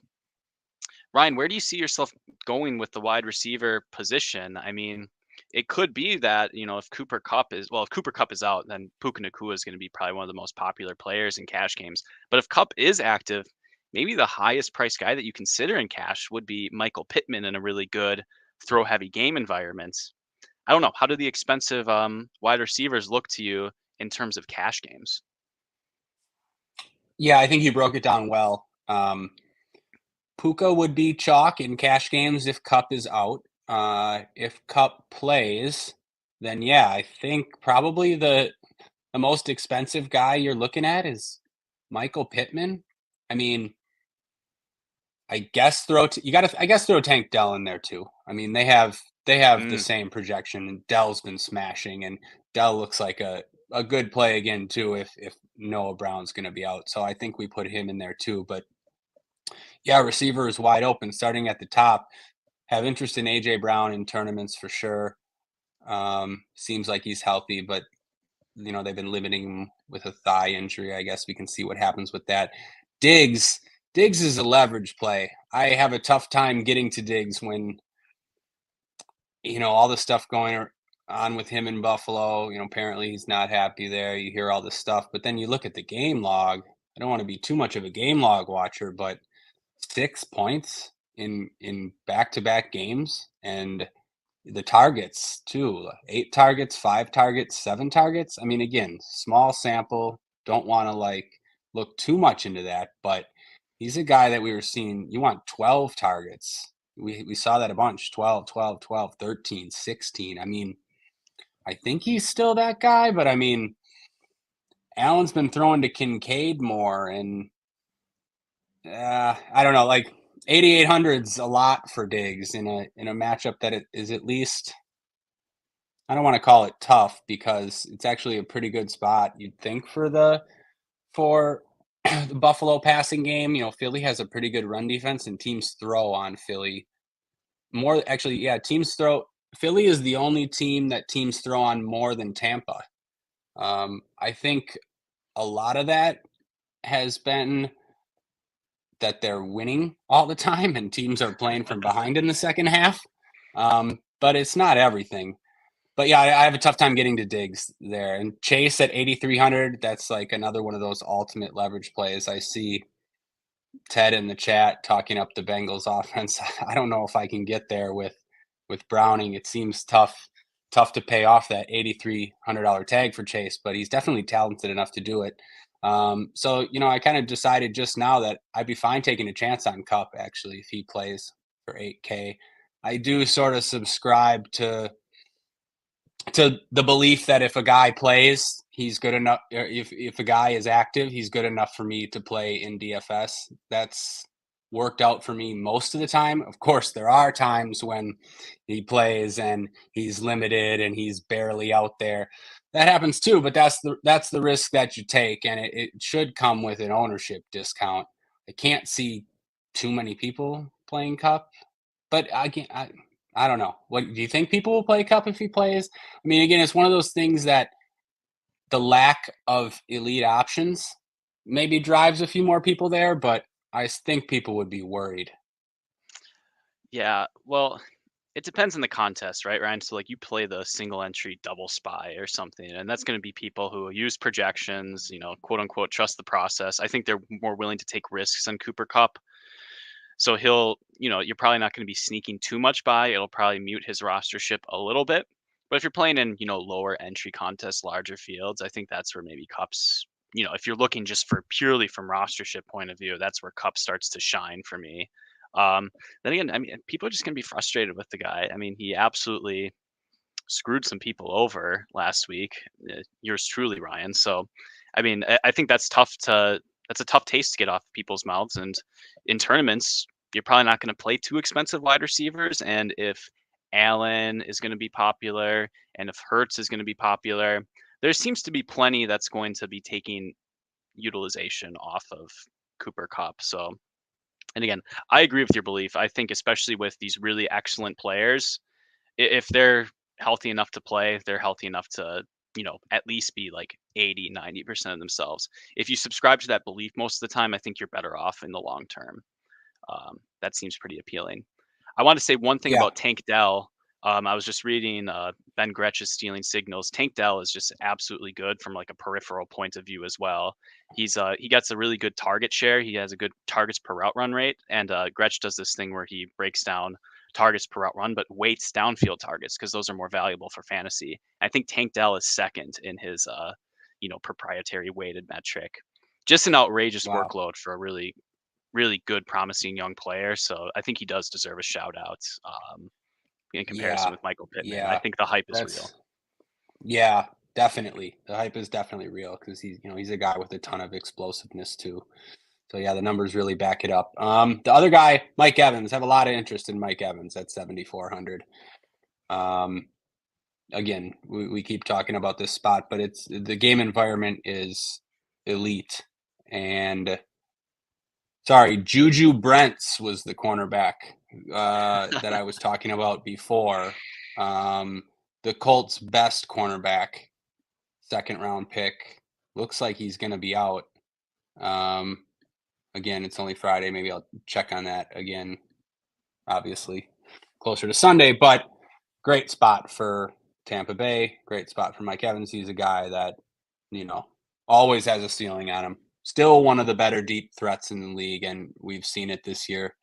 Ryan, where do you see yourself going with the wide receiver position? I mean, it could be that, if Cooper Kupp is out, then Puka Nacua is going to be probably one of the most popular players in cash games. But if Kupp is active, maybe the highest price guy that you consider in cash would be Michael Pittman in a really good throw heavy game environment. I don't know. How do the expensive wide receivers look to you in terms of cash games? Yeah, I think you broke it down well. Puka would be chalk in cash games if Cup is out. If Cup plays, then yeah, I think probably the most expensive guy you're looking at is Michael Pittman. I mean, I guess I guess throw Tank Dell in there too. I mean, they have the Mm, same projection, and Dell's been smashing, and Dell looks like a good play again too if Noah Brown's going to be out. So I think we put him in there too. But yeah, receiver is wide open starting at the top. Have interest in AJ Brown in tournaments for sure. Seems like he's healthy, but they've been limiting him with a thigh injury. I guess we can see what happens with that. Diggs, Diggs is a leverage play. I have a tough time getting to Diggs when all the stuff going on with him in Buffalo. Apparently he's not happy there. You hear all this stuff, but then you look at the game log. I don't want to be too much of a game log watcher, but 6 points in back-to-back games, and the targets too, 8 targets, 5 targets, 7 targets. I mean, again, small sample, don't want to like look too much into that, but he's a guy that we were seeing. You want 12 targets. We saw that a bunch, 12, 12, 12, 13, 16. I mean, I think he's still that guy, but I mean, Allen's been throwing to Kincaid more, and I don't know, like 8,800's a lot for Diggs in a matchup that it is at least. I don't want to call it tough because it's actually a pretty good spot. You'd think for the Buffalo passing game. Philly has a pretty good run defense, and teams throw on Philly more. Actually, yeah, teams throw. Philly is the only team that teams throw on more than Tampa. I think a lot of that has been that they're winning all the time and teams are playing from behind in the second half. But it's not everything. But yeah, I have a tough time getting to Diggs there. And Chase at 8,300, that's like another one of those ultimate leverage plays. I see Ted in the chat talking up the Bengals offense. I don't know if I can get there with Browning. It seems tough to pay off that $8,300 tag for Chase, but he's definitely talented enough to do it. So I kind of decided just now that I'd be fine taking a chance on Cup actually if he plays for 8K. I do sort of subscribe to the belief that if a guy plays, he's good enough. If a guy is active, he's good enough for me to play in DFS. That's worked out for me most of the time. Of course, there are times when he plays and he's limited and he's barely out there. That happens too, but that's the risk that you take, and it should come with an ownership discount. I can't see too many people playing Cup, but I don't know. What do you think people will play Cup if he plays? I mean, again, it's one of those things that the lack of elite options maybe drives a few more people there, but I think people would be worried. Yeah, well, it depends on the contest, right, Ryan? So like you play the single entry double spy or something, and that's going to be people who use projections, quote unquote, trust the process. I think they're more willing to take risks than Cooper Cup. So you're probably not going to be sneaking too much by. It'll probably mute his rostership a little bit. But if you're playing in, lower entry contests, larger fields, I think that's where maybe Cups, if you're looking just for purely from rostership point of view, that's where Cup starts to shine for me. Um, then again, I mean, people are just going to be frustrated with the guy. I mean, he absolutely screwed some people over last week. Yours truly, Ryan. So, I mean, I think that's a tough taste to get off people's mouths. And in tournaments, you're probably not going to play too expensive wide receivers. And if Allen is going to be popular, and if Hurts is going to be popular, there seems to be plenty that's going to be taking utilization off of Cooper Cup. So, and again, I agree with your belief. I think especially with these really excellent players, if they're healthy enough to play, they're healthy enough to, at least be like 80, 90% of themselves. If you subscribe to that belief most of the time, I think you're better off in the long term. That seems pretty appealing. I want to say one thing Yeah. about Tank Dell. I was just reading Ben Gretch's Stealing Signals. Tank Dell is just absolutely good from like a peripheral point of view as well. He gets a really good target share. He has a good targets per route run rate, and Gretch does this thing where he breaks down targets per route run, but weights downfield targets because those are more valuable for fantasy. I think Tank Dell is second in his proprietary weighted metric. Just an outrageous Wow. workload for a really really good, promising young player. So I think he does deserve a shout out in comparison Yeah. with Michael Pittman. I Yeah. think the hype is real. That's yeah, definitely. The hype is definitely real because he's a guy with a ton of explosiveness too. So yeah, the numbers really back it up. The other guy, Mike Evans, have a lot of interest in Mike Evans at 7,400. Um, again, we keep talking about this spot, but it's the game environment is elite. And sorry, Juju Brents was the cornerback that I was talking about before. The Colts' best cornerback, second round pick. Looks like he's going to be out. Again, it's only Friday. Maybe I'll check on that again, obviously, closer to Sunday. But great spot for Tampa Bay. Great spot for Mike Evans. He's a guy that, always has a ceiling on him. Still one of the better deep threats in the league. And we've seen it this year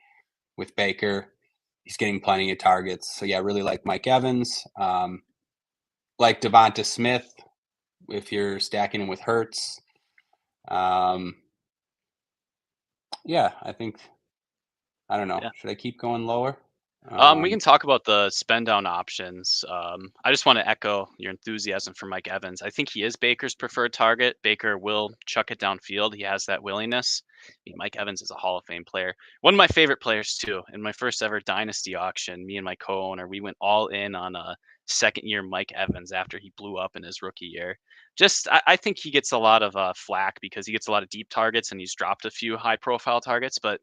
with Baker. He's getting plenty of targets. So, yeah, really like Mike Evans. Like Devonta Smith, if you're stacking him with Hurts. Yeah, I don't know. Yeah. Should I keep going lower? We can talk about the spend down options. I just want to echo your enthusiasm for Mike Evans. I think he is Baker's preferred target. Baker will chuck it downfield. He has that willingness. I mean, Mike Evans is a Hall of Fame player. One of my favorite players too. In my first ever dynasty auction, me and my co-owner, we went all in on a second year Mike Evans after he blew up in his rookie year. I think he gets a lot of flack because he gets a lot of deep targets and he's dropped a few high profile targets, but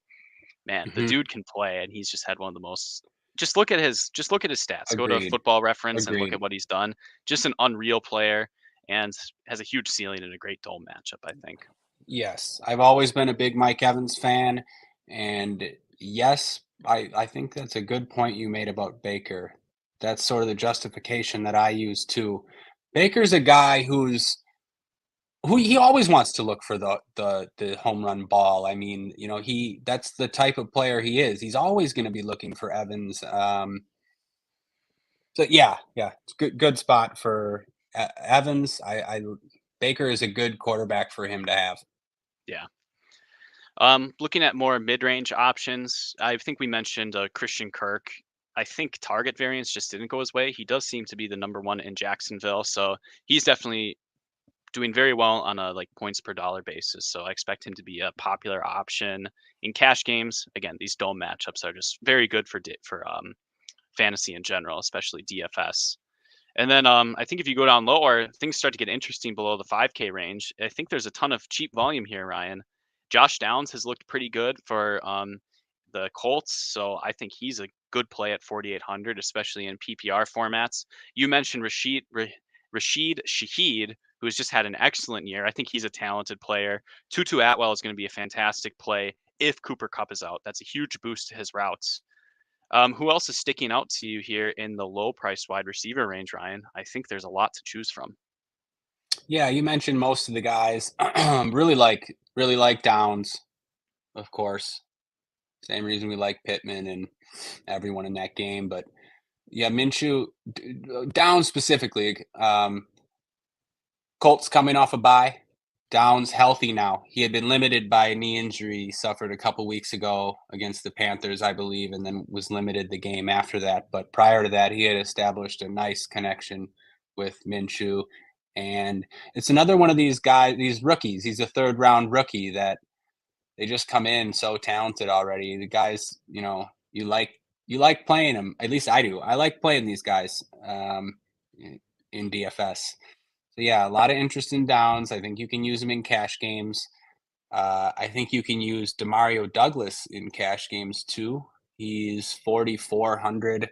man, the Mhm. dude can play, and he's just had one of the most. Just look at his stats. Go to Agreed. Football Reference and look Agreed. at what he's done. Just an unreal player, and has a huge ceiling and a great dome matchup. I think. Yes, I've always been a big Mike Evans fan, and yes, I think that's a good point you made about Baker. That's sort of the justification that I use too. Baker's a guy who he always wants to look for the home run ball. I mean, that's the type of player he is. He's always going to be looking for Evans. So yeah, it's good spot for Evans. I Baker is a good quarterback for him to have. Yeah. Looking at more mid-range options, I think we mentioned Christian Kirk. I think target variance just didn't go his way. He does seem to be the number one in Jacksonville, so he's definitely doing very well on a like points per dollar basis. So I expect him to be a popular option in cash games. Again, these dome matchups are just very good for fantasy in general, especially DFS. And then I think if you go down lower, things start to get interesting below the 5K range. I think there's a ton of cheap volume here, Ryan. Josh Downs has looked pretty good for the Colts, so I think he's a good play at 4,800, especially in PPR formats. You mentioned Rashid Shaheed, who has just had an excellent year. I think he's a talented player. Tutu Atwell is going to be a fantastic play if Cooper Kupp is out. That's a huge boost to his routes. Who else is sticking out to you here in the low-priced wide receiver range, Ryan? I think there's a lot to choose from. Yeah, you mentioned most of the guys. really like Downs, of course. Same reason we like Pittman and everyone in that game. But yeah, Minshew, Downs specifically. Colts coming off a bye. Downs healthy now. He had been limited by a knee injury he suffered a couple weeks ago against the Panthers, I believe, and then was limited the game after that. But prior to that, he had established a nice connection with Minshew. And it's another one of these guys, these rookies. He's a third round rookie that they just come in so talented already. The guys, you like playing them. At least I do. I like playing these guys in DFS. So yeah, a lot of interest in Downs. I think you can use him in cash games. I think you can use Demario Douglas in cash games too. He's 4,400.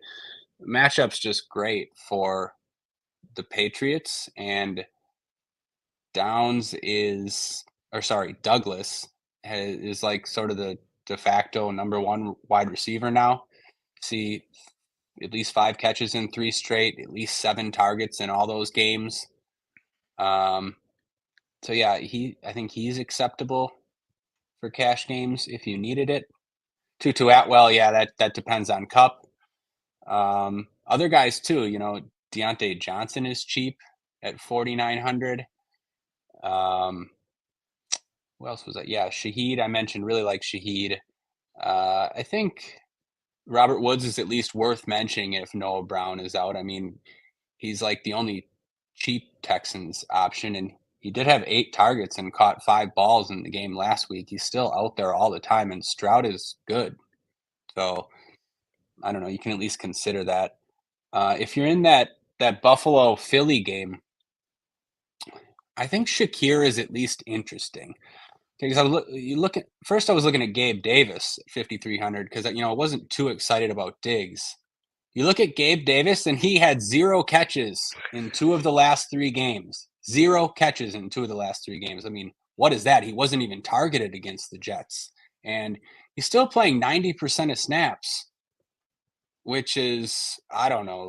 Matchup's just great for the Patriots, and Douglas is like sort of the de facto number one wide receiver now. See at least 5 catches in 3 straight, at least 7 targets in all those games. So yeah, I think he's acceptable for cash games if you needed it. Tutu Atwell, yeah, that depends on Cup. Other guys too, Deontay Johnson is cheap at 4,900. Who else was that? Yeah, Shaheed. I mentioned really like Shaheed. I think Robert Woods is at least worth mentioning if Noah Brown is out. I mean, he's like the only cheap Texans option, and he did have 8 targets and caught 5 balls in the game last week. He's still out there all the time, and Stroud is good. So I don't know. You can at least consider that. If you're in that Buffalo Philly game, I think Shakir is at least interesting. Because I was looking at Gabe Davis at 5,300 because I wasn't too excited about Diggs. You look at Gabe Davis, and he had 0 catches in 2 of the last 3 games. 0 catches in 2 of the last 3 games. I mean, what is that? He wasn't even targeted against the Jets. And he's still playing 90% of snaps, which is, I don't know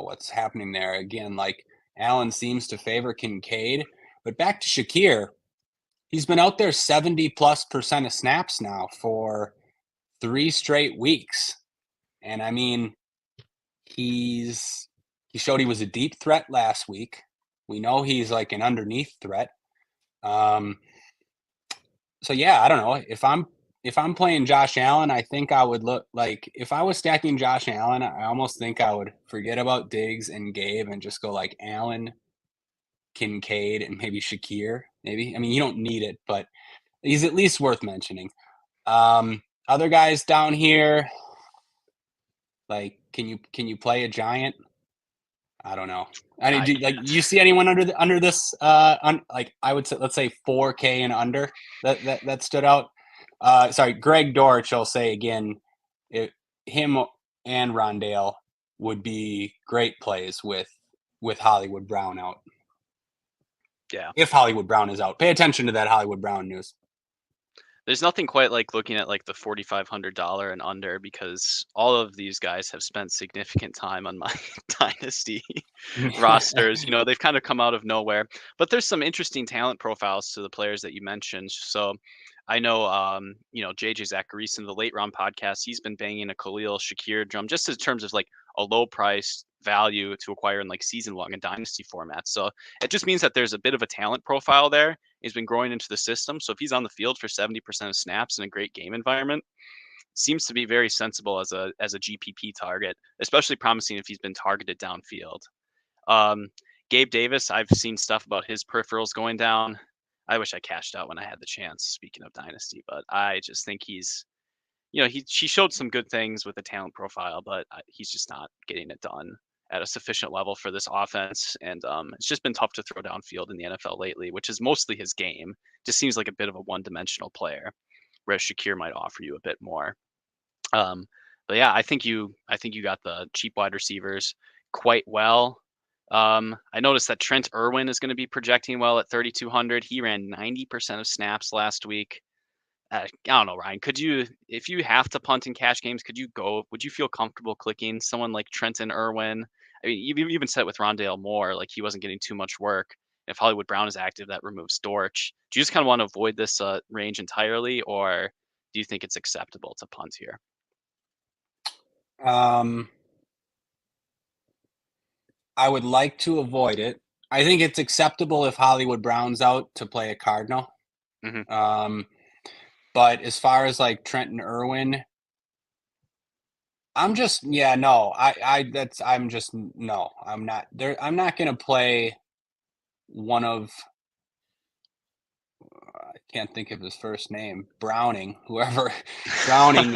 what's happening there. Again, like Allen seems to favor Kincaid. But back to Shakir, he's been out there 70+% of snaps now for 3 straight weeks. And I mean, he showed he was a deep threat last week. We know he's like an underneath threat. So yeah, I don't know. If I'm playing Josh Allen, I think I would look like if I was stacking Josh Allen, I almost think I would forget about Diggs and Gabe and just go like Allen, Kincaid, and maybe Shakir. Maybe. I mean, you don't need it, but he's at least worth mentioning. Other guys down here, like, can you play a Giant? I don't know. I mean, you see anyone under this? Like I would say, let's say 4K and under that stood out. Sorry, Greg Dortch. I'll say again, him and Rondale would be great plays with Hollywood Brown out. Yeah. If Hollywood Brown is out, pay attention to that Hollywood Brown news. There's nothing quite like looking at like the $4,500 and under, because all of these guys have spent significant time on my dynasty rosters. They've kind of come out of nowhere, but there's some interesting talent profiles to the players that you mentioned. So I know, JJ Zacharias in the Late Round podcast, he's been banging a Khalil Shakir drum just in terms of like a low price value to acquire in like season long and dynasty formats. So it just means that there's a bit of a talent profile there. He's been growing into the system. So if he's on the field for 70% of snaps in a great game environment, seems to be very sensible as a GPP target, especially promising if he's been targeted downfield. Gabe Davis, I've seen stuff about his peripherals going down. I wish I cashed out when I had the chance, speaking of dynasty, but I just think he's, she showed some good things with the talent profile, but he's just not getting it done at a sufficient level for this offense. And it's just been tough to throw downfield in the NFL lately, which is mostly his game. Just seems like a bit of a one-dimensional player. whereas Shakir might offer you a bit more. But yeah, I think you got the cheap wide receivers quite well. I noticed that Trent Irwin is going to be projecting well at 3,200. He ran 90% of snaps last week. I don't know, Ryan. Could you, if you have to punt in cash games, would you feel comfortable clicking someone like Trenton Irwin? I mean, you even said it with Rondale Moore, like he wasn't getting too much work. If Hollywood Brown is active, that removes Dortch. Do you just kind of want to avoid this range entirely, or do you think it's acceptable to punt here? I would like to avoid it. I think it's acceptable if Hollywood Brown's out to play a Cardinal. Mm-hmm. But as far as like Trenton Irwin, I'm just no. I'm not there. I'm not gonna play one of I can't think of his first name. Browning, whoever Browning,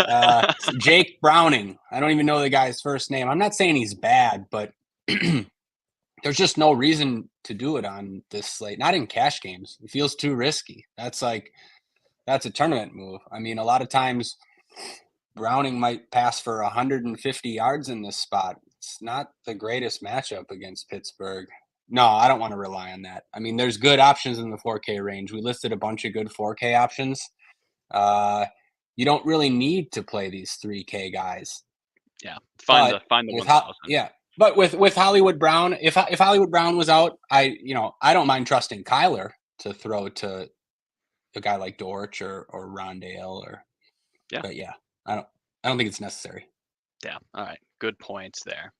Jake Browning. I don't even know the guy's first name. I'm not saying he's bad, but there's just no reason to do it on this slate. Not in cash games. It feels too risky. That's a tournament move. I mean, a lot of times Browning might pass for 150 yards in this spot. It's not the greatest matchup against Pittsburgh. No, I don't want to rely on that. I mean, there's good options in the 4K range. We listed a bunch of good 4K options. You don't really need to play these 3K guys. Yeah, find the 1,000. Yeah, but with Hollywood Brown, if Hollywood Brown was out, I don't mind trusting Kyler to throw to a guy like Dortch or Rondale But yeah, I don't think it's necessary. Yeah. All right. Good points there.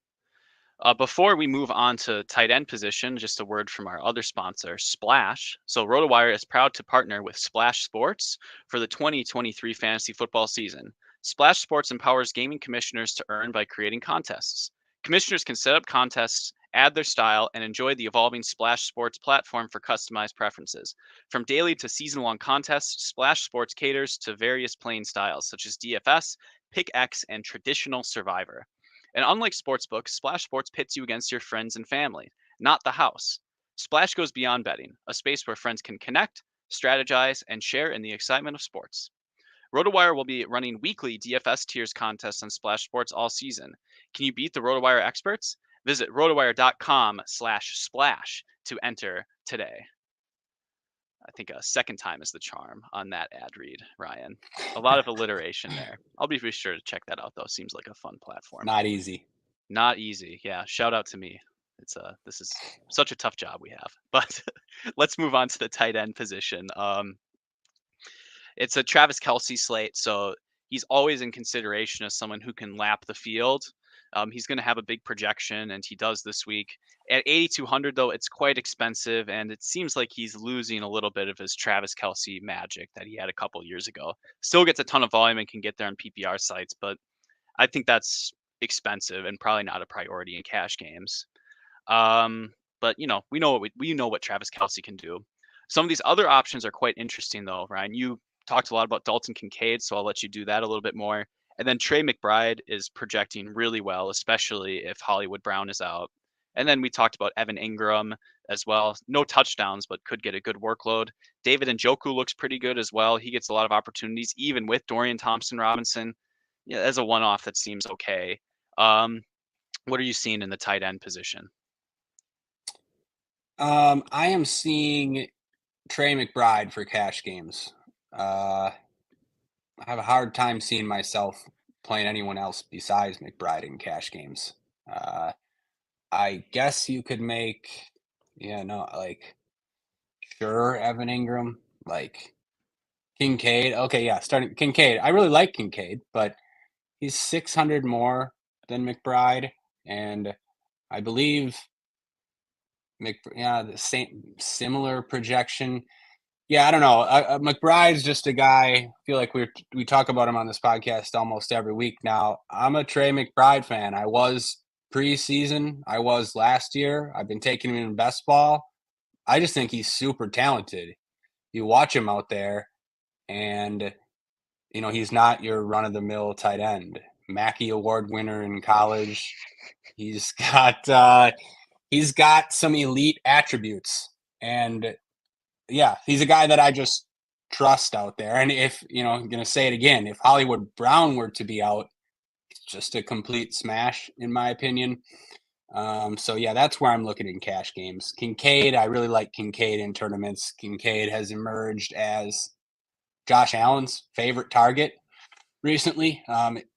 Before we move on to tight end position, just a word from our other sponsor, Splash. So RotoWire is proud to partner with Splash Sports for the 2023 fantasy football season. Splash Sports empowers gaming commissioners to earn by creating contests. Commissioners can set up contests, add their style, and enjoy the evolving Splash Sports platform for customized preferences. From daily to season-long contests, Splash Sports caters to various playing styles such as DFS, Pick X, and traditional Survivor. And unlike sportsbooks, Splash Sports pits you against your friends and family, not the house. Splash goes beyond betting, a space where friends can connect, strategize, and share in the excitement of sports. RotoWire will be running weekly DFS tiers contests on Splash Sports all season. Can you beat the RotoWire experts? Visit rotowire.com/splash to enter today. I think a second time is the charm on that ad read, Ryan. A lot of alliteration there. I'll be sure to check that out, though. Seems like a fun platform. Not easy. Not easy. Yeah. Shout out to me. This is such a tough job we have. But let's move on to the tight end position. It's a Travis Kelce slate, so he's always in consideration as someone who can lap the field. He's going to have a big projection, and he does this week. At 8,200, though, it's quite expensive, and it seems like he's losing a little bit of his Travis Kelce magic that he had a couple years ago. Still gets a ton of volume and can get there on PPR sites, but I think that's expensive and probably not a priority in cash games. But we know what Travis Kelce can do. Some of these other options are quite interesting, though, Ryan. You talked a lot about Dalton Kincaid, so I'll let you do that a little bit more. And then Trey McBride is projecting really well, especially if Hollywood Brown is out. And then we talked about Evan Ingram as well. No touchdowns, but could get a good workload. David Njoku looks pretty good as well. He gets a lot of opportunities, even with Dorian Thompson-Robinson. Yeah, as a one-off, that seems okay. What are you seeing in the tight end position? I am seeing Trey McBride for cash games. I have a hard time seeing myself playing anyone else besides McBride in cash games. I guess you could make, sure, Evan Ingram, like Kincaid. Okay, yeah, starting Kincaid. I really like Kincaid, but he's 600 more than McBride, and I believe the similar projection. Yeah, I don't know. McBride's just a guy. I feel like we talk about him on this podcast almost every week now. I'm a Trey McBride fan. I was preseason. I was last year. I've been taking him in best ball. I just think he's super talented. You watch him out there, and he's not your run-of-the-mill tight end. Mackey Award winner in college. He's got some elite attributes, and yeah, he's a guy that I just trust out there. And if, I'm going to say it again, if Hollywood Brown were to be out, it's just a complete smash, in my opinion. So yeah, that's where I'm looking in cash games. Kincaid, I really like Kincaid in tournaments. Kincaid has emerged as Josh Allen's favorite target recently.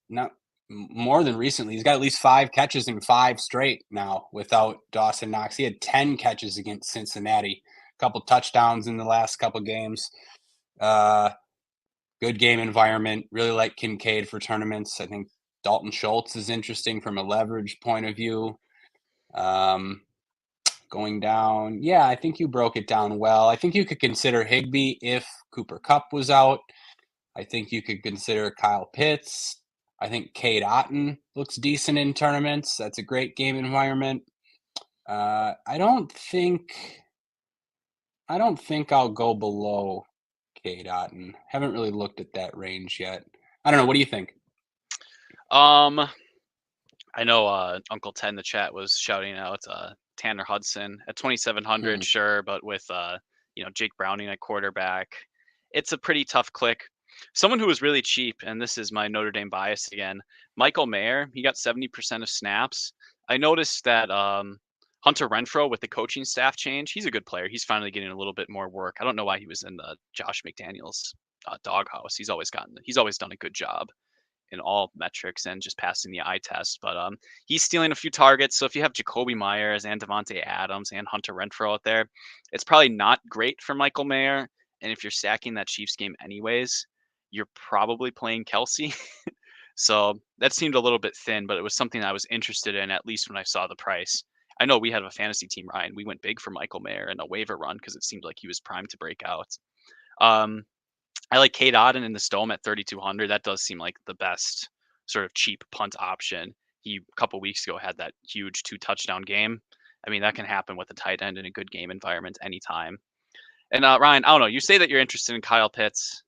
Not more than recently. He's got at least 5 catches in 5 straight now without Dawson Knox. He had 10 catches against Cincinnati, a couple touchdowns in the last couple games. Good game environment. Really like Kincaid for tournaments. I think Dalton Schultz is interesting from a leverage point of view. Going down, yeah, I think you broke it down well. I think you could consider Higbee if Cooper Kupp was out. I think you could consider Kyle Pitts. I think Cade Otton looks decent in tournaments. That's a great game environment. I don't think I'll go below Cade Otton. Haven't really looked at that range yet. I don't know. What do you think? I know Uncle Ted in the chat was shouting out Tanner Hudson at 2,700, sure, but with Jake Browning at quarterback, it's a pretty tough click. Someone who was really cheap, and this is my Notre Dame bias again, Michael Mayer. He got 70% of snaps. I noticed that Hunter Renfrow, with the coaching staff change, he's a good player. He's finally getting a little bit more work. I don't know why he was in the Josh McDaniels doghouse. He's always done a good job in all metrics and just passing the eye test. But he's stealing a few targets. So if you have Jacoby Myers and Devontae Adams and Hunter Renfrow out there, it's probably not great for Michael Mayer. And if you're stacking that Chiefs game anyways, you're probably playing Kelsey. So that seemed a little bit thin, but it was something I was interested in, at least when I saw the price. I know we had a fantasy team, Ryan. We went big for Michael Mayer in a waiver run because it seemed like he was primed to break out. I like Cade Otton in the Stome at 3,200. That does seem like the best sort of cheap punt option. He a couple weeks ago had that huge 2-touchdown game. I mean, that can happen with a tight end in a good game environment anytime. And Ryan, I don't know. You say that you're interested in Kyle Pitts.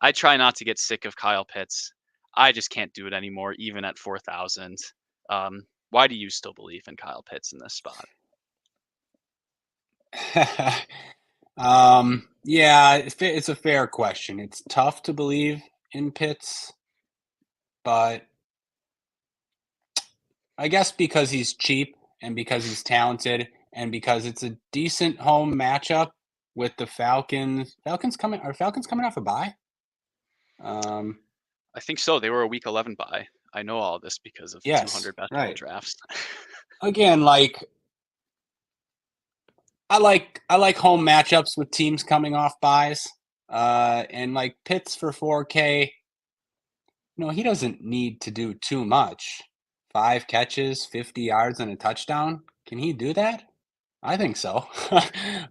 I try not to get sick of Kyle Pitts. I just can't do it anymore, even at 4,000. Why do you still believe in Kyle Pitts in this spot? Yeah, it's a fair question. It's tough to believe in Pitts, but I guess because he's cheap and because he's talented and because it's a decent home matchup with the Falcons. Are Falcons coming off a bye? I think so. They were a week 11 bye. I know all this because of 200 best ball drafts. Again, I like home matchups with teams coming off buys. And like Pitts for 4K, he doesn't need to do too much. 5 catches, 50 yards, and a touchdown. Can he do that? I think so.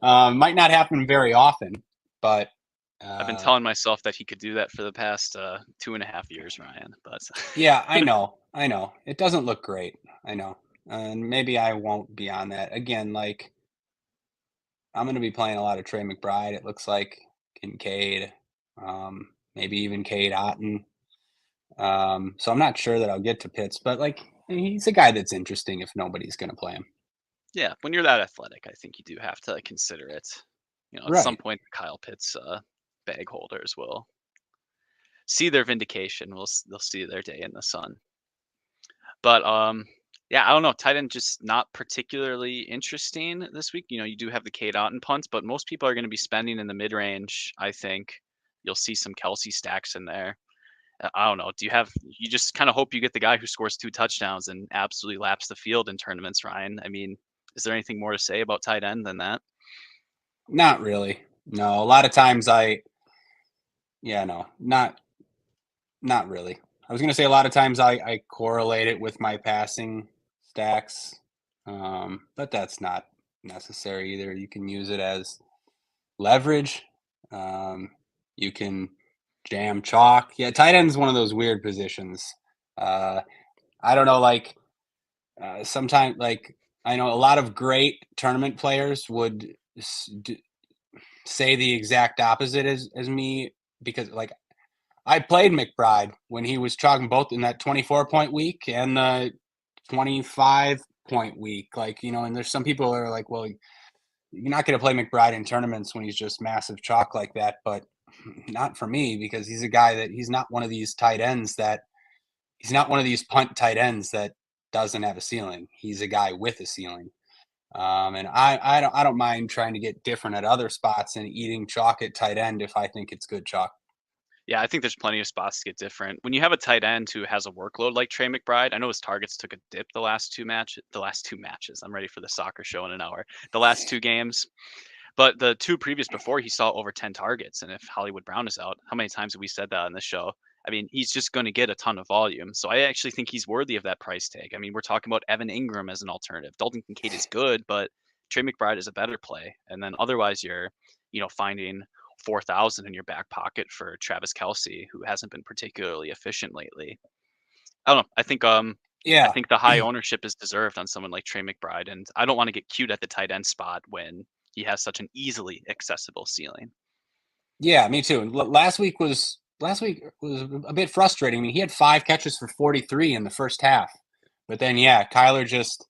Might not happen very often, but I've been telling myself that he could do that for the past 2.5 years, Ryan. But yeah, I know. It doesn't look great. I know. And maybe I won't be on that. Again, I'm going to be playing a lot of Trey McBride. It looks like Kincaid, maybe even Cade Otton. So I'm not sure that I'll get to Pitts, but he's a guy that's interesting if nobody's going to play him. Yeah, when you're that athletic, I think you do have to consider it. At some point, the Kyle Pitts bag holders will see their vindication. They'll see their day in the sun. But yeah, I don't know. Tight end just not particularly interesting this week. You do have the Cade Otton punts, but most people are going to be spending in the mid range. I think you'll see some Kelsey stacks in there. I don't know. You just kind of hope you get the guy who scores 2 touchdowns and absolutely laps the field in tournaments, Ryan? I mean, is there anything more to say about tight end than that? Not really. No, a lot of times not really. I was going to say a lot of times I correlate it with my passing stacks, but that's not necessary either. You can use it as leverage. You can jam chalk. Yeah, tight end is one of those weird positions. I don't know, sometimes I know a lot of great tournament players would say the exact opposite as me because I played McBride when he was chalking both in that 24-point week and the 25-point week. And there's some people that are like, well, you're not going to play McBride in tournaments when he's just massive chalk like that. But not for me, because he's a guy that he's not one of these tight ends that he's not one of these punt tight ends that doesn't have a ceiling. He's a guy with a ceiling. And I don't mind trying to get different at other spots and eating chalk at tight end if I think it's good chalk. Yeah, I think there's plenty of spots to get different. When you have a tight end who has a workload like Trey McBride, I know his targets took a dip the last two matches. I'm ready for the soccer show in an hour. The last two games. But the two previous before, he saw over 10 targets. And if Hollywood Brown is out, how many times have we said that on this show? I mean, he's just going to get a ton of volume. So I actually think he's worthy of that price tag. I mean, we're talking about Evan Ingram as an alternative. Dalton Kincaid is good, but Trey McBride is a better play. And then otherwise, you're, finding 4,000 in your back pocket for Travis Kelce, who hasn't been particularly efficient lately. I don't know. I Yeah. think the high ownership is deserved on someone like Trey McBride, and I don't want to get cute at the tight end spot when he has such an easily accessible ceiling. Yeah, me too. Last week was a bit frustrating. I mean, he had 5 catches for 43 in the first half. But then Kyler just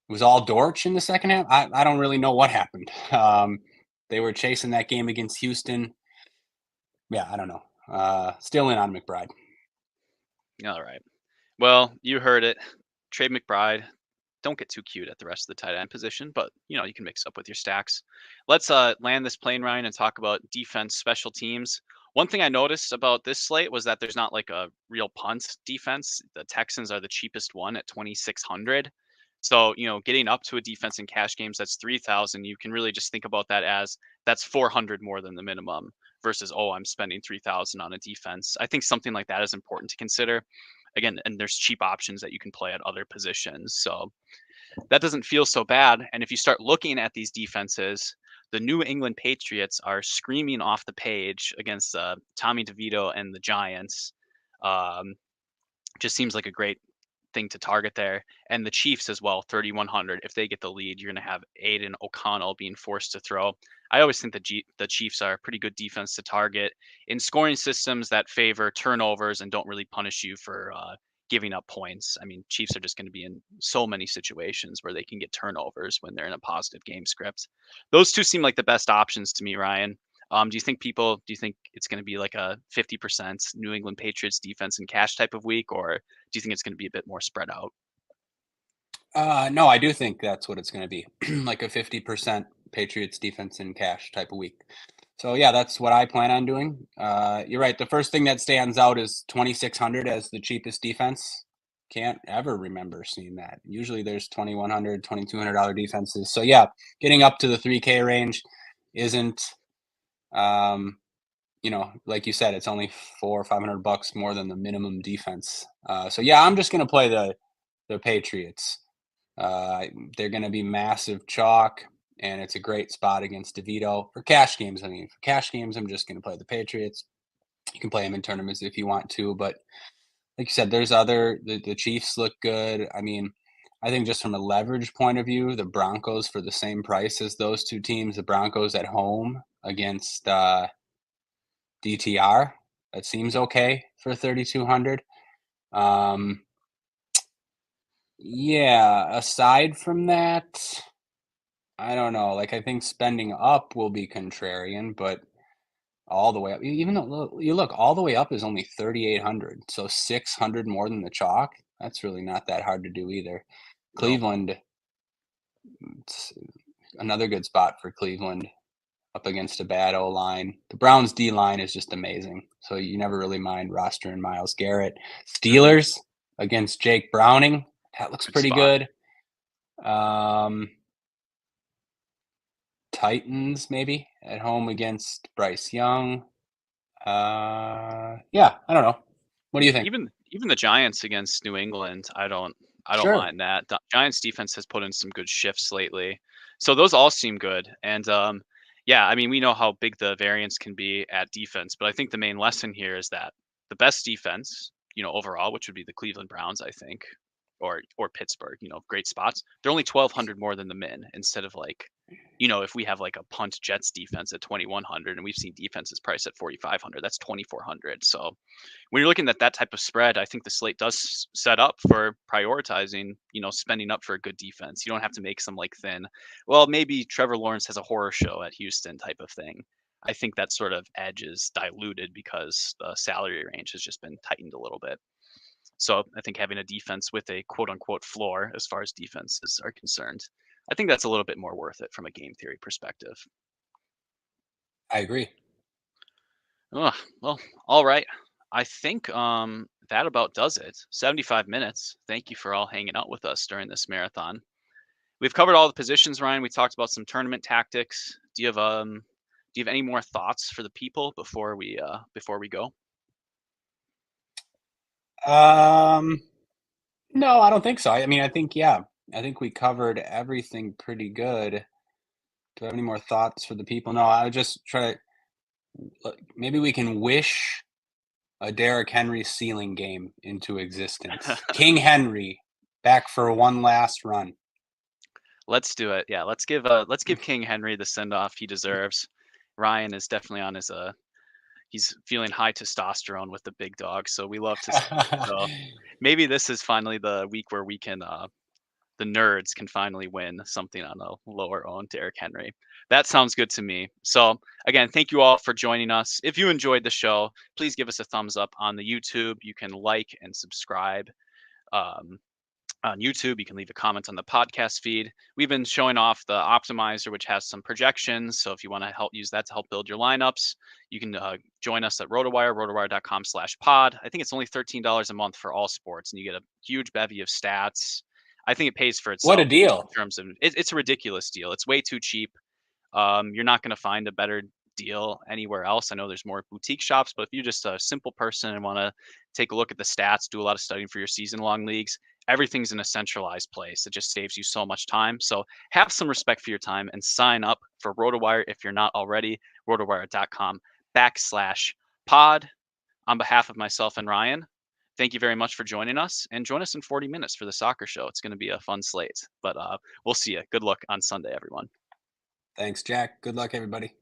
was all Dortch in the second half. I don't really know what happened. They were chasing that game against Houston. Yeah, I don't know. Still in on McBride. All right. Well, you heard it. Trey McBride. Don't get too cute at the rest of the tight end position, but you can mix up with your stacks. Let's land this plane, Ryan, and talk about defense, special teams. One thing I noticed about this slate was that there's not like a real punt defense. The Texans are the cheapest one at 2,600. So, getting up to a defense in cash games that's 3,000, you can really just think about that as that's 400 more than the minimum versus, oh, I'm spending 3,000 on a defense. I think something like that is important to consider. Again, and there's cheap options that you can play at other positions. So that doesn't feel so bad. And if you start looking at these defenses, the New England Patriots are screaming off the page against Tommy DeVito and the Giants. Just seems like a great thing to target there. And the Chiefs as well, 3,100. If they get the lead, you're going to have Aiden O'Connell being forced to throw. I always think the Chiefs are a pretty good defense to target in scoring systems that favor turnovers and don't really punish you for giving up points. I mean, Chiefs are just going to be in so many situations where they can get turnovers when they're in a positive game script. Those two seem like the best options to me, Ryan. Do you think it's going to be like a 50% New England Patriots defense and cash type of week, or do you think it's going to be a bit more spread out? No, I do think that's what it's going to be, like a 50% Patriots defense in cash type of week. So yeah, that's what I plan on doing. You're right. The first thing that stands out is 2,600 as the cheapest defense. Can't ever remember seeing that. Usually there's $2,100, $2,200 defenses. So yeah, getting up to the 3K range isn't, like you said, it's only $400 or $500 more than the minimum defense. So yeah, I'm just going to play the Patriots. They're going to be massive chalk, and it's a great spot against DeVito. For cash games, I'm just going to play the Patriots. You can play them in tournaments if you want to, but like you said, there's the Chiefs look good. I mean, I think just from a leverage point of view, the Broncos for the same price as those two teams, the Broncos at home against DTR, that seems okay for 3,200. Yeah, aside from that, I don't know. Like, I think spending up will be contrarian, but all the way up, even though you look, all the way up is only 3,800, so 600 more than the chalk. That's really not that hard to do either. No. Cleveland, it's another good spot for Cleveland up against a bad O line. The Browns D line is just amazing, so you never really mind rostering Myles Garrett. Steelers against Jake Browning, that looks pretty good. Titans maybe at home against Bryce Young. Yeah, I don't know. What do you think? Even the Giants against New England, I don't Sure. mind that. The Giants defense has put in some good shifts lately. So those all seem good. And yeah, I mean, we know how big the variance can be at defense, but I think the main lesson here is that the best defense, overall, which would be the Cleveland Browns, I think, or Pittsburgh, great spots. They're only 1,200 more than the min instead of like, if we have like a punt Jets defense at 2,100 and we've seen defenses priced at 4,500, that's 2,400. So when you're looking at that type of spread, I think the slate does set up for prioritizing, spending up for a good defense. You don't have to make some like thin, well, maybe Trevor Lawrence has a horror show at Houston type of thing. I think that sort of edge is diluted because the salary range has just been tightened a little bit. So I think having a defense with a quote unquote floor as far as defenses are concerned, I think that's a little bit more worth it from a game theory perspective. I agree. Ugh, well, all right. I think that about does it. 75 minutes. Thank you for all hanging out with us during this marathon. We've covered all the positions, Ryan. We talked about some tournament tactics. Do you have any more thoughts for the people before we go? No, I don't think so. I mean, I think we covered everything pretty good. Do I have any more thoughts for the people? No, I would just try. Maybe we can wish a Derrick Henry ceiling game into existence. King Henry back for one last run. Let's do it. Yeah, let's give King Henry the send off he deserves. Ryan is definitely on his he's feeling high testosterone with the big dog, so we love to see it. So maybe this is finally the week where we can the nerds can finally win something on a lower owned Derrick Henry. That sounds good to me. So again, thank you all for joining us. If you enjoyed the show, please give us a thumbs up on the YouTube. You can like and subscribe. On YouTube, you can leave a comment on the podcast feed. We've been showing off the optimizer, which has some projections. So if you want to use that to help build your lineups, you can join us at RotoWire, rotowire.com/pod. I think it's only $13 a month for all sports, and you get a huge bevy of stats. I think it pays for itself. What a deal. In terms of it's a ridiculous deal. It's way too cheap. You're not going to find a better deal anywhere else. I know there's more boutique shops, but if you're just a simple person and want to take a look at the stats, do a lot of studying for your season-long leagues, everything's in a centralized place. It just saves you so much time. So have some respect for your time and sign up for RotoWire if you're not already. RotoWire.com/pod. On behalf of myself and Ryan, thank you very much for joining us, and join us in 40 minutes for the soccer show. It's going to be a fun slate, but we'll see you. Good luck on Sunday, everyone. Thanks, Jack. Good luck, everybody.